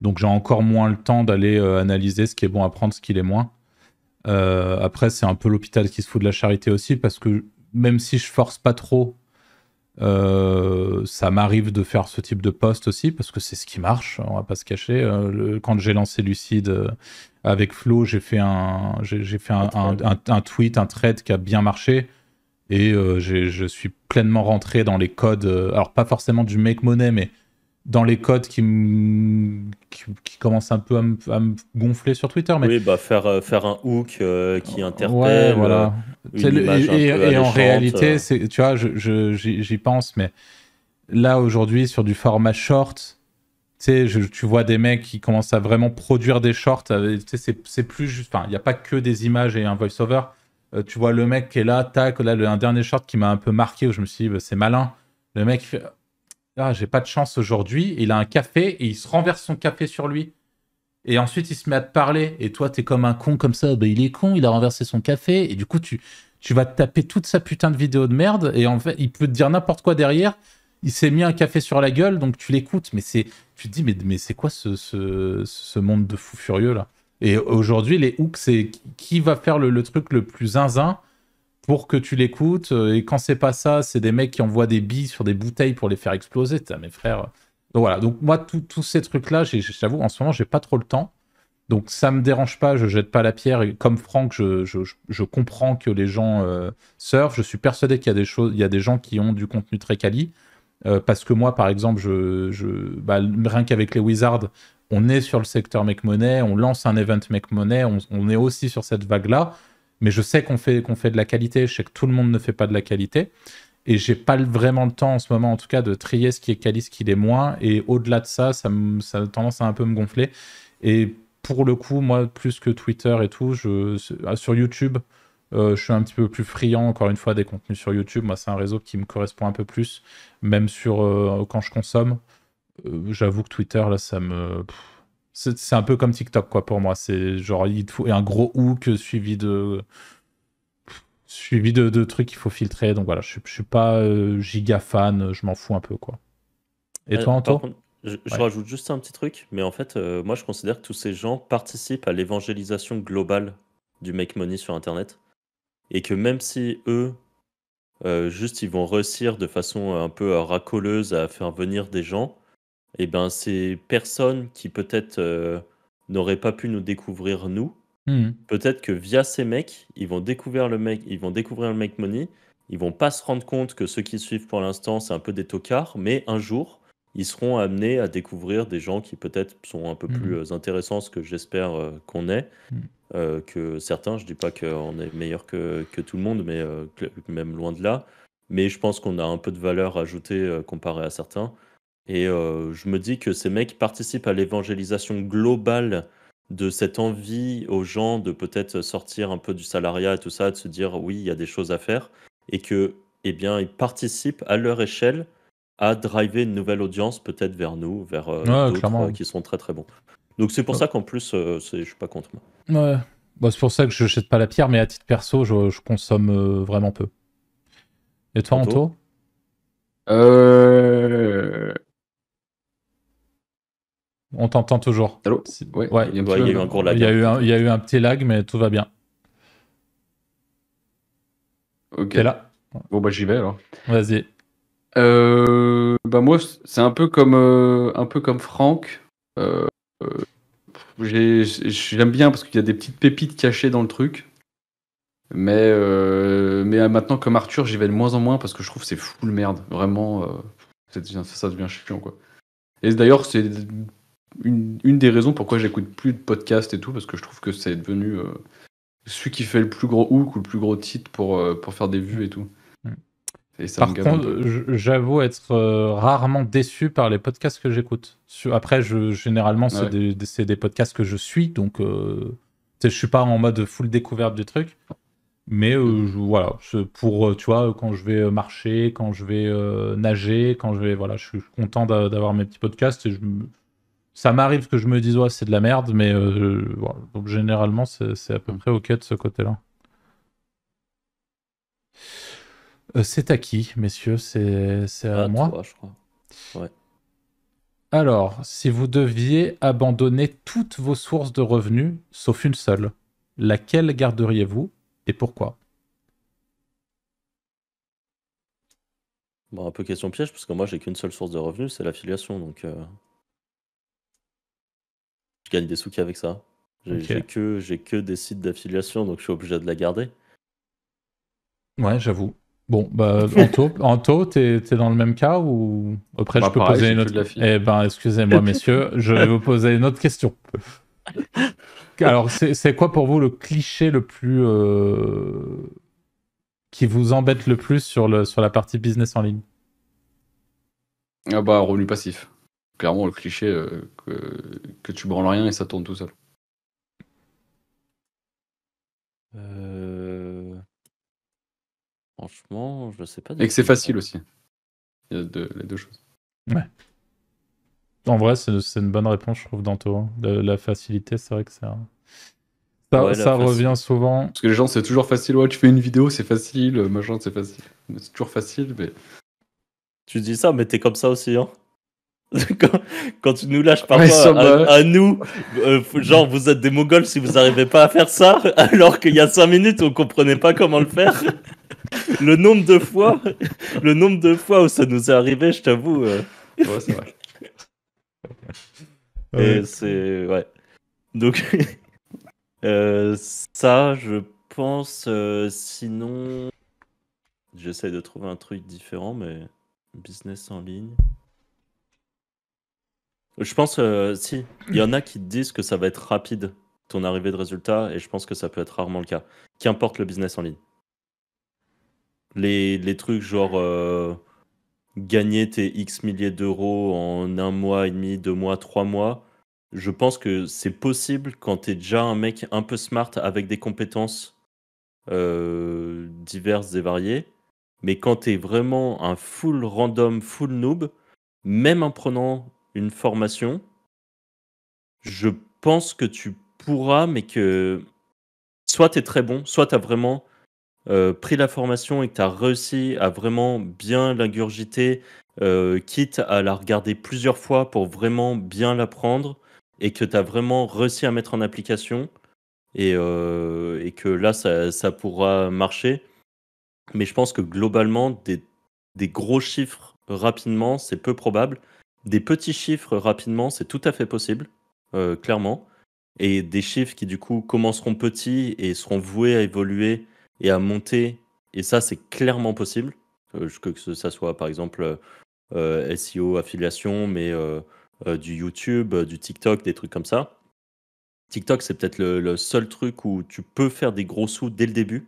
Donc j'ai encore moins le temps d'aller analyser ce qui est bon à prendre, ce qui l'est moins. Après, c'est un peu l'hôpital qui se fout de la charité aussi, parce que même si je force pas trop, Ça m'arrive de faire ce type de post aussi parce que c'est ce qui marche, on va pas se cacher. Quand j'ai lancé Lucide avec Flo, j'ai fait j'ai fait un tweet, un thread qui a bien marché et je suis pleinement rentré dans les codes, alors pas forcément du make money, mais dans les codes qui commencent un peu à me gonfler sur Twitter. Mais Oui, bah faire un hook qui ouais, interpelle, voilà. une image un peu Et en alléchante. réalité, tu vois, j'y pense, mais là aujourd'hui sur du format short, tu sais, tu vois des mecs qui commencent à vraiment produire des shorts. Tu sais, c'est plus juste. Enfin, il n'y a pas que des images et un voice-over. Tu vois le mec qui est là, tac, là, un dernier short qui m'a un peu marqué où je me suis dit, bah, c'est malin. Le mec, il fait, ah, j'ai pas de chance aujourd'hui. Il a un café et il se renverse son café sur lui. Et ensuite, il se met à te parler. Et toi, t'es comme un con comme ça. Bah, il est con, il a renversé son café. Et du coup, tu vas te taper toute sa putain de vidéo de merde. Et en fait, il peut te dire n'importe quoi derrière. Il s'est mis un café sur la gueule, donc tu l'écoutes. Mais tu te dis, mais c'est quoi ce monde de fous furieux là? Et aujourd'hui, les hooks, c'est qui va faire le truc le plus zinzin pour que tu l'écoutes. Et quand c'est pas ça, c'est des mecs qui envoient des billes sur des bouteilles pour les faire exploser. T'as mes frères. Donc voilà, donc moi, tous ces trucs-là, j'avoue, en ce moment, j'ai pas trop le temps. Donc ça me dérange pas, je jette pas la pierre. Et comme Franck, je comprends que les gens surfent. Je suis persuadé qu'il y a des choses, il y a des gens qui ont du contenu très quali. Parce que moi, par exemple, bah, rien qu'avec les Wizards, on est sur le secteur Make Money, on lance un event Make Money, on est aussi sur cette vague-là. Mais je sais qu'on fait de la qualité, je sais que tout le monde ne fait pas de la qualité. Et j'ai pas vraiment le temps en ce moment, en tout cas, de trier ce qui est quali, ce qui l'est moins. Et au-delà de ça, ça a tendance à un peu me gonfler. Et pour le coup, moi, plus que Twitter et tout, sur YouTube, je suis un petit peu plus friand, encore une fois, des contenus sur YouTube. Moi, c'est un réseau qui me correspond un peu plus, même quand je consomme. J'avoue que Twitter, là, c'est un peu comme TikTok, quoi, pour moi. C'est genre, il te faut un gros hook suivi de trucs qu'il faut filtrer. Donc voilà, je suis pas giga fan, je m'en fous un peu, quoi. Et toi, Par Anto? contre, je Ouais. rajoute juste un petit truc, mais en fait, moi je considère que tous ces gens participent à l'évangélisation globale du make money sur Internet. Et que même si eux, juste ils vont réussir de façon un peu racoleuse à faire venir des gens, et ben ces personnes qui peut-être n'auraient pas pu nous découvrir nous, Mhm. peut-être que via ces mecs, ils vont découvrir le make money, ils vont pas se rendre compte que ceux qui suivent pour l'instant, c'est un peu des tocards, mais un jour, ils seront amenés à découvrir des gens qui peut-être sont un peu plus Mhm. intéressants, ce que j'espère qu'on est, Mhm. que certains. Je dis pas qu'on est meilleur que tout le monde, mais même loin de là. Mais je pense qu'on a un peu de valeur ajoutée comparé à certains. Et je me dis que ces mecs participent à l'évangélisation globale de cette envie aux gens de peut-être sortir un peu du salariat et tout ça, de se dire oui, il y a des choses à faire, et que, eh bien, ils participent à leur échelle à driver une nouvelle audience peut-être vers nous, vers Ouais, d'autres clairement. qui sont très très bons. Donc c'est pour ça qu'en plus, je suis pas contre moi. Ouais. Bah, c'est pour ça que je jette pas la pierre, mais à titre perso, je consomme vraiment peu. Et toi, Anto? Anto? Euh... On t'entend toujours. Allô? Ouais, Ouais, il y a un petit Ouais, il y a bug eu là. un gros il lag. y a eu Hein. il y a eu un petit lag, mais tout va bien. Ok. T'es là? Bon bah j'y vais alors. Vas-y. Bah moi c'est un peu comme Franck. Euh, J'aime bien parce qu'il y a des petites pépites cachées dans le truc. Mais maintenant comme Arthur j'y vais de moins en moins parce que je trouve que c'est full merde. Vraiment, ça devient chiant quoi. Et d'ailleurs c'est une des raisons pourquoi j'écoute plus de podcasts et tout parce que je trouve que c'est devenu celui qui fait le plus gros hook ou le plus gros titre pour faire des vues et tout. Et ça me Par gave un contre, peu. j'avoue être rarement déçu par les podcasts que j'écoute. Après, généralement, c'est Ouais. des podcasts que je suis, donc tu sais, je suis pas en mode full découverte du truc. Mais voilà, pour, tu vois, quand je vais marcher, quand je vais nager, voilà, je suis content d'avoir mes petits podcasts. Ça m'arrive que je me dise, ouais, c'est de la merde, mais voilà. Donc généralement, c'est à peu près OK de ce côté-là. C'est à qui, messieurs? C'est à Ah, moi? toi, je crois. Ouais. Alors, si vous deviez abandonner toutes vos sources de revenus, sauf une seule, laquelle garderiez-vous et pourquoi? Bon, un peu question piège, parce que moi, j'ai qu'une seule source de revenus, c'est l'affiliation. Donc, je gagne des sous qu'avec ça. J'ai Ok. que des sites d'affiliation, donc je suis obligé de la garder. Ouais, j'avoue. Bon, bah, Anto, t'es dans le même cas ou après je Bah peux pareil, poser j'ai une que autre. de la fille. Eh ben, excusez-moi, messieurs, je vais vous poser une autre question. Alors, c'est quoi pour vous le cliché le plus qui vous embête le plus sur la partie business en ligne? Ah bah, revenu passif. Clairement, le cliché que tu branles rien et ça tourne tout seul. Franchement, je sais pas Et du que c'est tout. facile aussi. Il y a les deux choses. Ouais. En vrai, c'est une bonne réponse, je trouve, d'Anto. Hein. La facilité, c'est vrai que ça Ouais, la revient facile. souvent. Parce que les gens, c'est toujours facile. Ouais, tu fais une vidéo, c'est facile. Machin, c'est facile. C'est toujours facile, mais. Tu dis ça, mais t'es comme ça aussi, hein. Quand, quand tu nous lâches Ouais, parfois bah, à nous, genre vous êtes des Mongols si vous n'arrivez pas à faire ça, alors qu'il y a 5 minutes on comprenait pas comment le faire. Le nombre de fois, le nombre de fois où ça nous est arrivé, je t'avoue. ouais, c'est vrai. Et Ouais. c'est ouais. Donc ça, je pense. Sinon, j'essaie de trouver un truc différent, mais business en ligne. Je pense, si, il y en a qui te disent que ça va être rapide, ton arrivée de résultat, et je pense que ça peut être rarement le cas. Qu'importe le business en ligne. Les trucs genre gagner tes X milliers d'euros en 1 mois et demi, 2 mois, 3 mois, je pense que c'est possible quand t'es déjà un mec un peu smart avec des compétences diverses et variées. Mais quand t'es vraiment un full random, full noob, même en prenant une formation, je pense que tu pourras, mais que soit tu es très bon, soit tu as vraiment pris la formation et que tu as réussi à vraiment bien l'ingurgiter, quitte à la regarder plusieurs fois pour vraiment bien l'apprendre et que tu as vraiment réussi à mettre en application et que là, ça pourra marcher. Mais je pense que globalement, des gros chiffres rapidement, c'est peu probable. Des petits chiffres rapidement, c'est tout à fait possible, clairement. Et des chiffres qui, du coup, commenceront petits et seront voués à évoluer et à monter. Et ça, c'est clairement possible. Que ça soit, par exemple, SEO, affiliation, mais du YouTube, du TikTok, des trucs comme ça. TikTok, c'est peut-être le seul truc où tu peux faire des gros sous dès le début,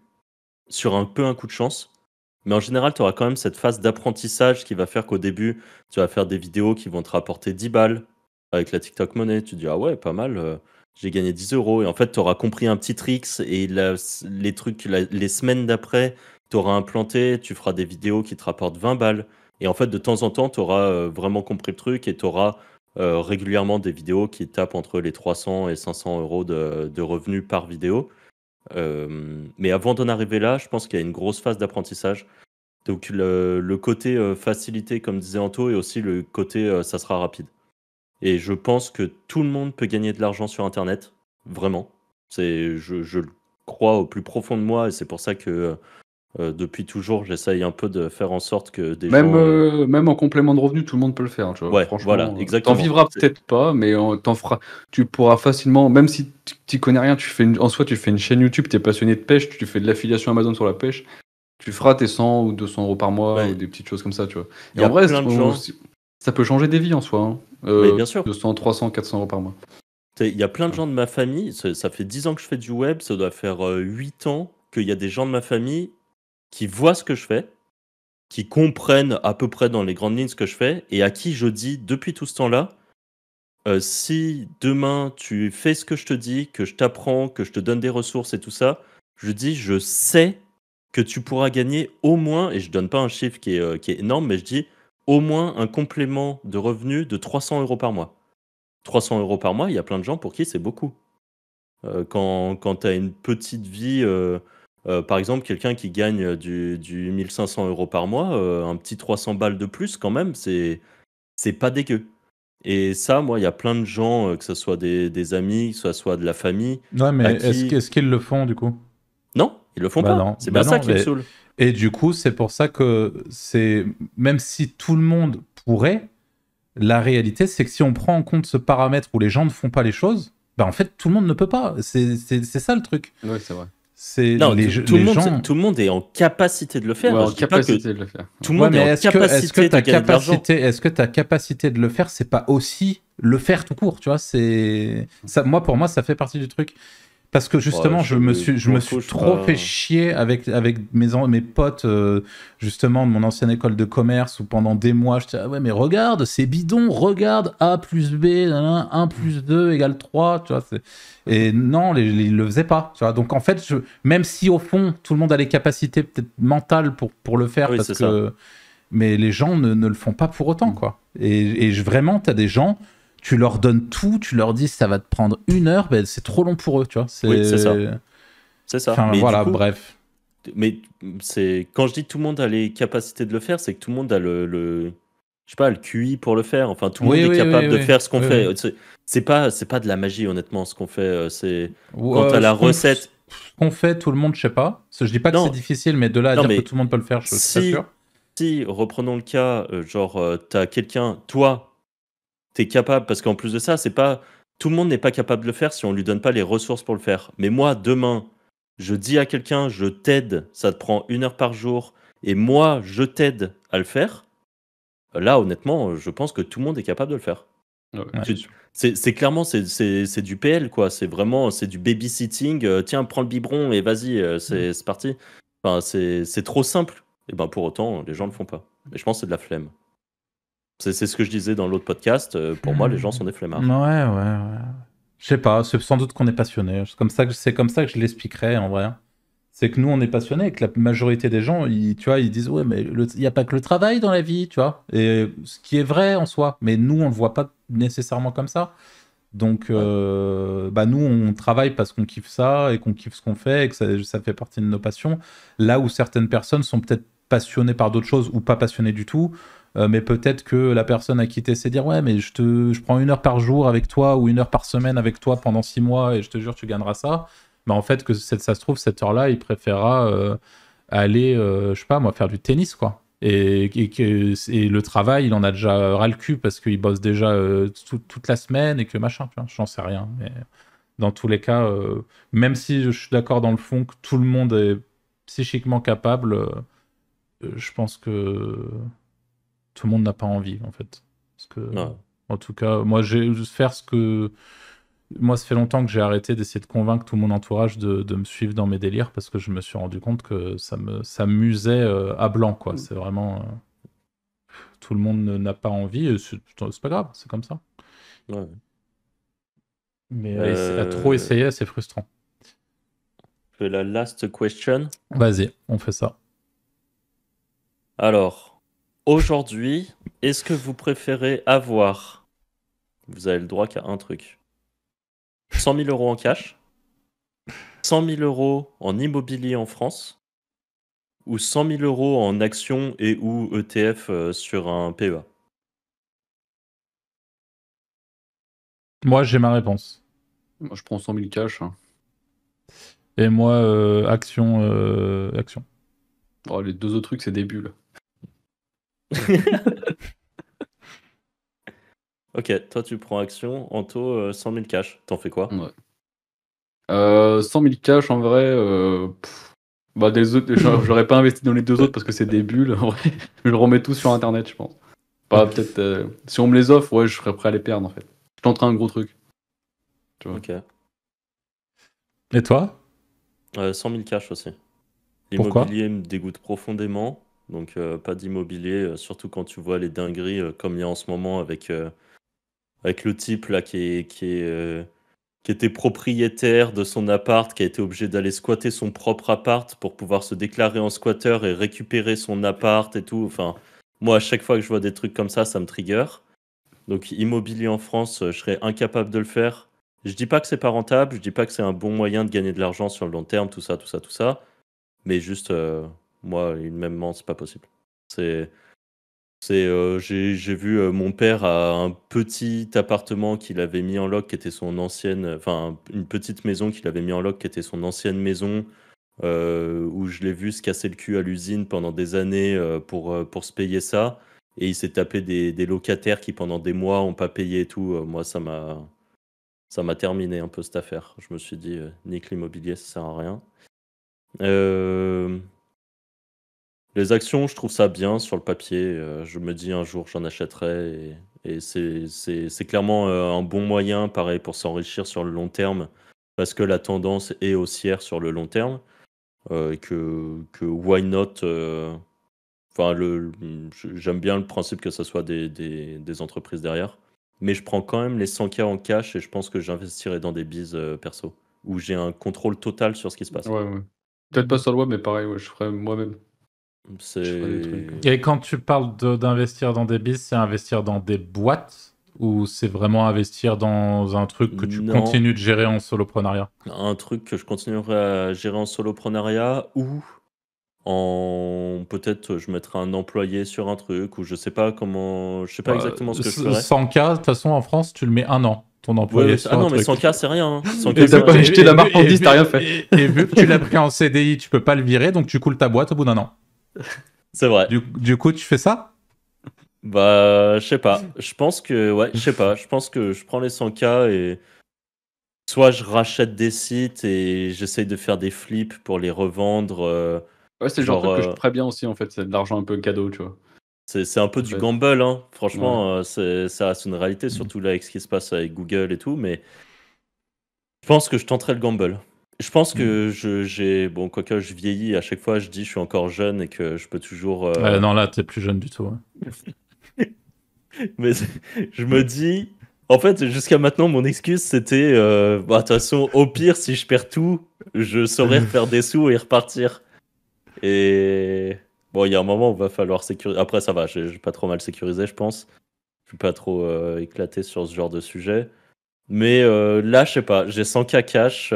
sur un peu un coup de chance. Mais en général, tu auras quand même cette phase d'apprentissage qui va faire qu'au début, tu vas faire des vidéos qui vont te rapporter 10 balles avec la TikTok Money. Tu te dis, ah ouais, pas mal, j'ai gagné 10 euros. Et en fait, tu auras compris un petit tricks et les trucs, les semaines d'après, tu auras implanté, tu feras des vidéos qui te rapportent 20 balles. Et en fait, de temps en temps, tu auras vraiment compris le truc et tu auras régulièrement des vidéos qui tapent entre les 300 et 500 euros de revenus par vidéo. Mais avant d'en arriver là, je pense qu'il y a une grosse phase d'apprentissage. Donc le côté facilité, comme disait Anto, et aussi le côté ça sera rapide. Et je pense que tout le monde peut gagner de l'argent sur Internet, vraiment. Je le crois au plus profond de moi, et c'est pour ça que depuis toujours, j'essaye un peu de faire en sorte que des Même, gens... même en complément de revenu, tout le monde peut le faire, tu vois. Ouais, voilà, Franchement, t'en exactement. vivras peut-être pas, mais t'en feras. Tu pourras facilement, même si tu connais rien, en soi, tu fais une chaîne YouTube, t'es passionné de pêche, tu fais de l'affiliation Amazon sur la pêche, tu feras tes 100 ou 200 euros par mois ou Ouais, des petites choses comme ça, tu vois. il Et y en a vrai, plein de gens... ça peut changer des vies en soi, hein. Mais bien sûr, 200, 300, 400 euros par mois. il y a plein de gens de ma famille, ça fait 10 ans que je fais du web, ça doit faire 8 ans qu'il y a des gens de ma famille qui voient ce que je fais, qui comprennent à peu près dans les grandes lignes ce que je fais, et à qui je dis depuis tout ce temps-là, si demain tu fais ce que je te dis, que je t'apprends, que je te donne des ressources et tout ça, je dis, je sais que tu pourras gagner au moins, et je donne pas un chiffre qui est énorme, mais je dis au moins un complément de revenus de 300 euros par mois. 300 euros par mois, il y a plein de gens pour qui c'est beaucoup. Quand tu as une petite vie, par exemple, quelqu'un qui gagne du 1500 euros par mois, un petit 300 balles de plus, quand même, c'est pas dégueu. Et ça, moi, il y a plein de gens, que ce soit des amis, que ce soit de la famille, Ouais, à mais qui. est-ce qu'ils le font du coup? Non, Ils le font Bah pas. non, C'est bah bien ça non, qui me saoule. Et du coup, c'est pour ça que même si tout le monde pourrait, la réalité, c'est que si on prend en compte ce paramètre où les gens ne font pas les choses, bah en fait, tout le monde ne peut pas. C'est ça le truc. Ouais, c'est vrai. C'est Non, tout les gens. le monde est en capacité de le faire. Ouais, en Je dis pas que capacité de le faire. tout le Ouais, monde est mais en capacité de gagner de l'argent. est-ce que ta capacité de le faire, c'est pas aussi le faire tout court, tu vois, c'est ça. Moi, pour moi, ça fait partie du truc. Parce que justement, Ouais, je me suis pour le coup, je suis trop pas- fait chier avec mes potes, justement, de mon ancienne école de commerce, où pendant des mois, je disais, ah ouais, mais regarde, c'est bidon, regarde, A plus B, 1 plus 2 égale 3, tu vois. Et non, ils le faisaient pas, tu vois. Donc en fait, même si au fond, tout le monde a les capacités peut-être mentales pour le faire, Oui, parce c'est que... Mais les gens ne le font pas pour autant, quoi. Et vraiment, t'as des gens... Tu leur donnes tout, tu leur dis ça va te prendre 1 heure, ben c'est trop long pour eux, tu vois. Oui, c'est ça. C'est ça. Enfin, Mais voilà, du coup, bref. mais c'est quand je dis tout le monde a les capacités de le faire, c'est que tout le monde a je sais pas, le QI pour le faire. Enfin, tout le monde est capable de faire ce qu'on fait. Oui. C'est pas de la magie, honnêtement, ce qu'on fait. C'est Ouais, quand t'as la recette. Ce qu'on fait, tout le monde, je sais pas. Je dis pas que Non. c'est difficile, mais de là à Non, dire mais que tout le monde peut le faire, je suis pas sûr. Si, reprenons le cas, t'as quelqu'un, toi, t'es capable, parce qu'en plus de ça, c'est pas tout le monde n'est pas capable de le faire si on lui donne pas les ressources pour le faire. Mais moi, demain, je dis à quelqu'un, je t'aide, ça te prend 1 heure par jour, et moi, je t'aide à le faire. Là, honnêtement, je pense que tout le monde est capable de le faire. Ouais, Ouais. c'est sûr. C'est clairement, c'est du PL, quoi. C'est vraiment, c'est du babysitting. Tiens, prends le biberon et vas-y, c'est parti. Enfin, c'est trop simple. Et ben pour autant, les gens le font pas. Et je pense que c'est de la flemme. C'est ce que je disais dans l'autre podcast. Pour moi, les gens sont des flemmards. Ouais. Je sais pas, c'est sans doute qu'on est passionné. C'est comme ça que je l'expliquerai, en vrai. C'est que nous, on est passionnés et que la majorité des gens, tu vois, ils disent, ouais, mais il n'y a pas que le travail dans la vie, tu vois. Et ce qui est vrai en soi, mais nous, on le voit pas nécessairement comme ça. Donc, bah nous, on travaille parce qu'on kiffe ça et qu'on kiffe ce qu'on fait et que ça fait partie de nos passions. Là où certaines personnes sont peut-être passionnées par d'autres choses ou pas passionnées du tout, mais peut-être que la personne à qui tu essaies de dire, ouais, mais je prends 1 heure par jour avec toi ou 1 heure par semaine avec toi pendant 6 mois et je te jure, tu gagneras ça. Mais en fait, ça se trouve, cette heure-là, il préférera aller, je sais pas moi, faire du tennis, quoi. Et le travail, il en a déjà ras le cul parce qu'il bosse déjà toute la semaine et que machin, tu vois, j'en sais rien. Mais dans tous les cas, même si je suis d'accord dans le fond que tout le monde est psychiquement capable, je pense que tout le monde n'a pas envie, en fait. Parce que, Ouais. en tout cas, moi, moi, ça fait longtemps que j'ai arrêté d'essayer de convaincre tout mon entourage de me suivre dans mes délires parce que je me suis rendu compte que ça m'usait à blanc, quoi. C'est vraiment... tout le monde n'a pas envie, et c'est pas grave, c'est comme ça. Ouais. Mais à trop essayer, c'est frustrant. Je fais la last question. Vas-y, on fait ça. Alors, aujourd'hui, est-ce que vous préférez avoir, vous avez le droit qu'à un truc, 100 000 euros en cash, 100 000 euros en immobilier en France, ou 100 000 euros en actions et ou ETF sur un PEA? Moi, j'ai ma réponse. Moi, je prends 100 000 cash. Hein. Et moi, action. Oh, les deux autres trucs, c'est des bulles. Ok, toi tu prends action, Anto 100 000 cash. T'en fais quoi? Ouais. 100 000 cash, en vrai, bah, des autres, j'aurais pas investi dans les deux autres parce que c'est des bulles. En vrai, je le remets tout sur Internet, je pense. Pas peut-être. Si on me les offre, ouais, je serais prêt à les perdre, en fait. Je tenterai un gros truc. Tu vois. Ok. Et toi? 100 000 cash aussi. Pourquoi? L'immobilier me dégoûte profondément. Donc pas d'immobilier, surtout quand tu vois les dingueries comme il y a en ce moment avec le type là qui était propriétaire de son appart, qui a été obligé d'aller squatter son propre appart pour pouvoir se déclarer en squatteur et récupérer son appart et tout. Enfin, moi, à chaque fois que je vois des trucs comme ça me trigger. Donc, immobilier en France, je serais incapable de le faire. Je dis pas que c'est pas rentable, je dis pas que c'est un bon moyen de gagner de l'argent sur le long terme, tout ça. Mais juste, moi, humainement, c'est pas possible. J'ai vu mon père à un petit appartement qu'il avait mis en loc, qui était son ancienne, enfin une petite maison qu'il avait mis en loc, qui était son ancienne maison, où je l'ai vu se casser le cul à l'usine pendant des années pour se payer ça. Et il s'est tapé des locataires qui pendant des mois n'ont pas payé et tout. Moi, ça m'a terminé un peu cette affaire. Je me suis dit, nique l'immobilier, ça sert à rien. Les actions, je trouve ça bien sur le papier. Je me dis un jour, j'en achèterai. Et c'est clairement un bon moyen, pareil, pour s'enrichir sur le long terme, parce que la tendance est haussière sur le long terme. Et que why not Enfin, j'aime bien le principe que ce soit des entreprises derrière. Mais je prends quand même les 100K en cash et je pense que j'investirai dans des bises perso, où j'ai un contrôle total sur ce qui se passe. Ouais. Peut-être pas sur le web, mais pareil, ouais, je ferais moi-même. Je ferais des trucs. Et quand tu parles d'investir dans des bises, c'est investir dans des boîtes ou c'est vraiment investir dans un truc que tu Non. continues de gérer en soloprenariat? Un truc que je continuerai à gérer en soloprenariat ou peut-être je mettrai un employé sur un truc ou je sais pas exactement ce que je ferais. 100K, de toute façon, en France, tu le mets 1 an, ton employé Ouais, sur ah un non, mais truc. 100K, c'est rien. Hein. 100K, Et c'est t'as pas rien. acheté la marchandise, t'as rien fait. Et vu que tu l'as pris en CDI, tu peux pas le virer, donc tu coules ta boîte au bout d'1 an. C'est vrai. Du coup, tu fais ça? Bah, je sais pas. Je pense que, ouais, je sais pas. Je pense que je prends les 100K et soit je rachète des sites et j'essaye de faire des flips pour les revendre. Ouais, c'est le genre de genre, truc que je ferais bien aussi, en fait. C'est de l'argent un peu cadeau, tu vois. c'est un peu En du fait. gamble, hein. Franchement, ça reste une réalité, surtout là avec ce qui se passe avec Google et tout. Mais je pense que je tenterai le gamble. Je pense que bon, quoique je vieillis, à chaque fois je dis je suis encore jeune et que je peux toujours. Non, là, t'es plus jeune du tout. Ouais. Mais je me dis, en fait, jusqu'à maintenant, mon excuse c'était, bah, de toute façon, au pire, si je perds tout, je saurais refaire des sous et repartir. Et bon, il y a un moment où il va falloir sécuriser. Après, ça va, j'ai pas trop mal sécurisé, je pense. Je suis pas trop éclaté sur ce genre de sujet. Mais là, je sais pas, j'ai 100K cash,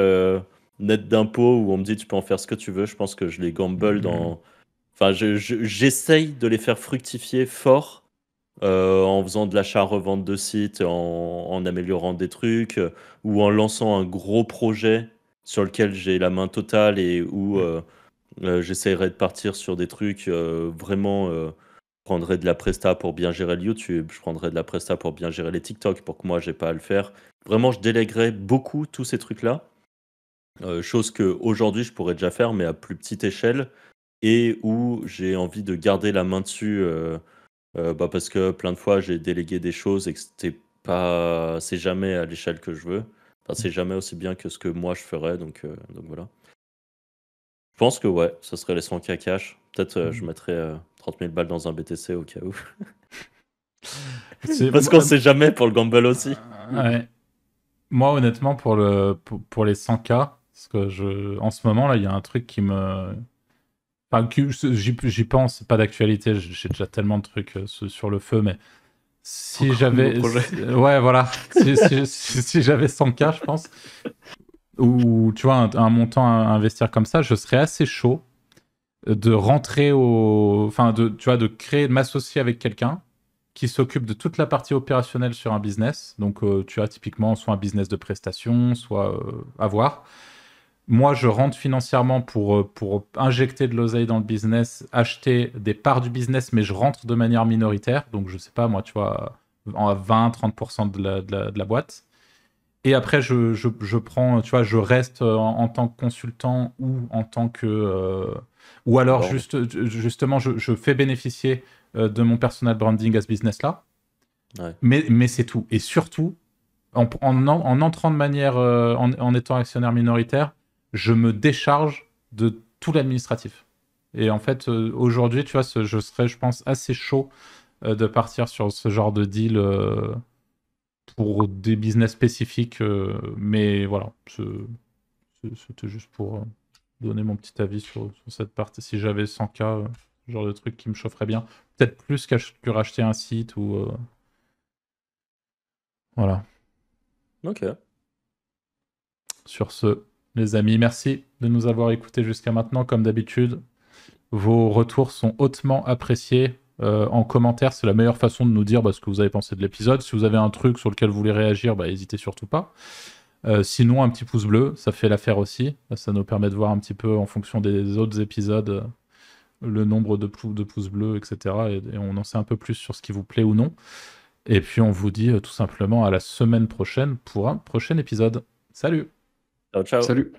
net d'impôts, où on me dit tu peux en faire ce que tu veux. Je pense que je les gamble dans. Enfin, j'essaye de les faire fructifier fort en faisant de l'achat-revente de sites, en améliorant des trucs, ou en lançant un gros projet sur lequel j'ai la main totale et où j'essayerai de partir sur des trucs vraiment. Je prendrais de la presta pour bien gérer le YouTube, je prendrais de la presta pour bien gérer les TikTok pour que moi j'ai pas à le faire. Vraiment, je délèguerais beaucoup tous ces trucs-là. Chose que aujourd'hui je pourrais déjà faire, mais à plus petite échelle, et où j'ai envie de garder la main dessus. Bah parce que plein de fois j'ai délégué des choses et que c'est jamais à l'échelle que je veux. Enfin, c'est jamais aussi bien que ce que moi je ferais, donc voilà. Je pense que ouais, ce serait les 100K cash. Peut-être je mettrais 30 000 balles dans un BTC au cas où. Parce qu'on sait jamais pour le gamble aussi. Ouais. Moi, honnêtement, pour les 100K, parce que en ce moment, là, il y a un truc qui me... Enfin, j'y pense, c'est pas d'actualité, j'ai déjà tellement de trucs sur le feu, mais si j'avais... Ouais, voilà. Si j'avais 100K, je pense, ou tu vois, un montant à investir comme ça, je serais assez chaud de rentrer Enfin, tu vois, de m'associer avec quelqu'un qui s'occupe de toute la partie opérationnelle sur un business. Donc, tu as typiquement soit un business de prestation, soit à voir. Moi, je rentre financièrement pour injecter de l'oseille dans le business, acheter des parts du business, mais je rentre de manière minoritaire. Donc, je sais pas, moi, tu vois, à 20-30% de la boîte. Et après, je prends, tu vois, je reste en tant que consultant ou en tant que... ou alors, justement, je fais bénéficier de mon personal branding à ce business-là. Ouais. Mais c'est tout. Et surtout, en entrant de manière... en étant actionnaire minoritaire, je me décharge de tout l'administratif. Et en fait, aujourd'hui, tu vois, je serais, je pense, assez chaud de partir sur ce genre de deal pour des business spécifiques. Mais voilà, c'était juste pour donner mon petit avis sur cette partie. Si j'avais 100K, ce genre de truc qui me chaufferait bien. Peut-être plus que racheter un site ou... Voilà. Ok. Sur ce, les amis, merci de nous avoir écoutés jusqu'à maintenant. Comme d'habitude, vos retours sont hautement appréciés. En commentaire, c'est la meilleure façon de nous dire ce que vous avez pensé de l'épisode. Si vous avez un truc sur lequel vous voulez réagir, n'hésitez surtout pas. Sinon, un petit pouce bleu, ça fait l'affaire aussi. Ça nous permet de voir un petit peu en fonction des autres épisodes le nombre de pouces bleus, etc. Et on en sait un peu plus sur ce qui vous plaît ou non. Et puis on vous dit tout simplement à la semaine prochaine pour un prochain épisode. Salut! Ciao, ciao. Salut.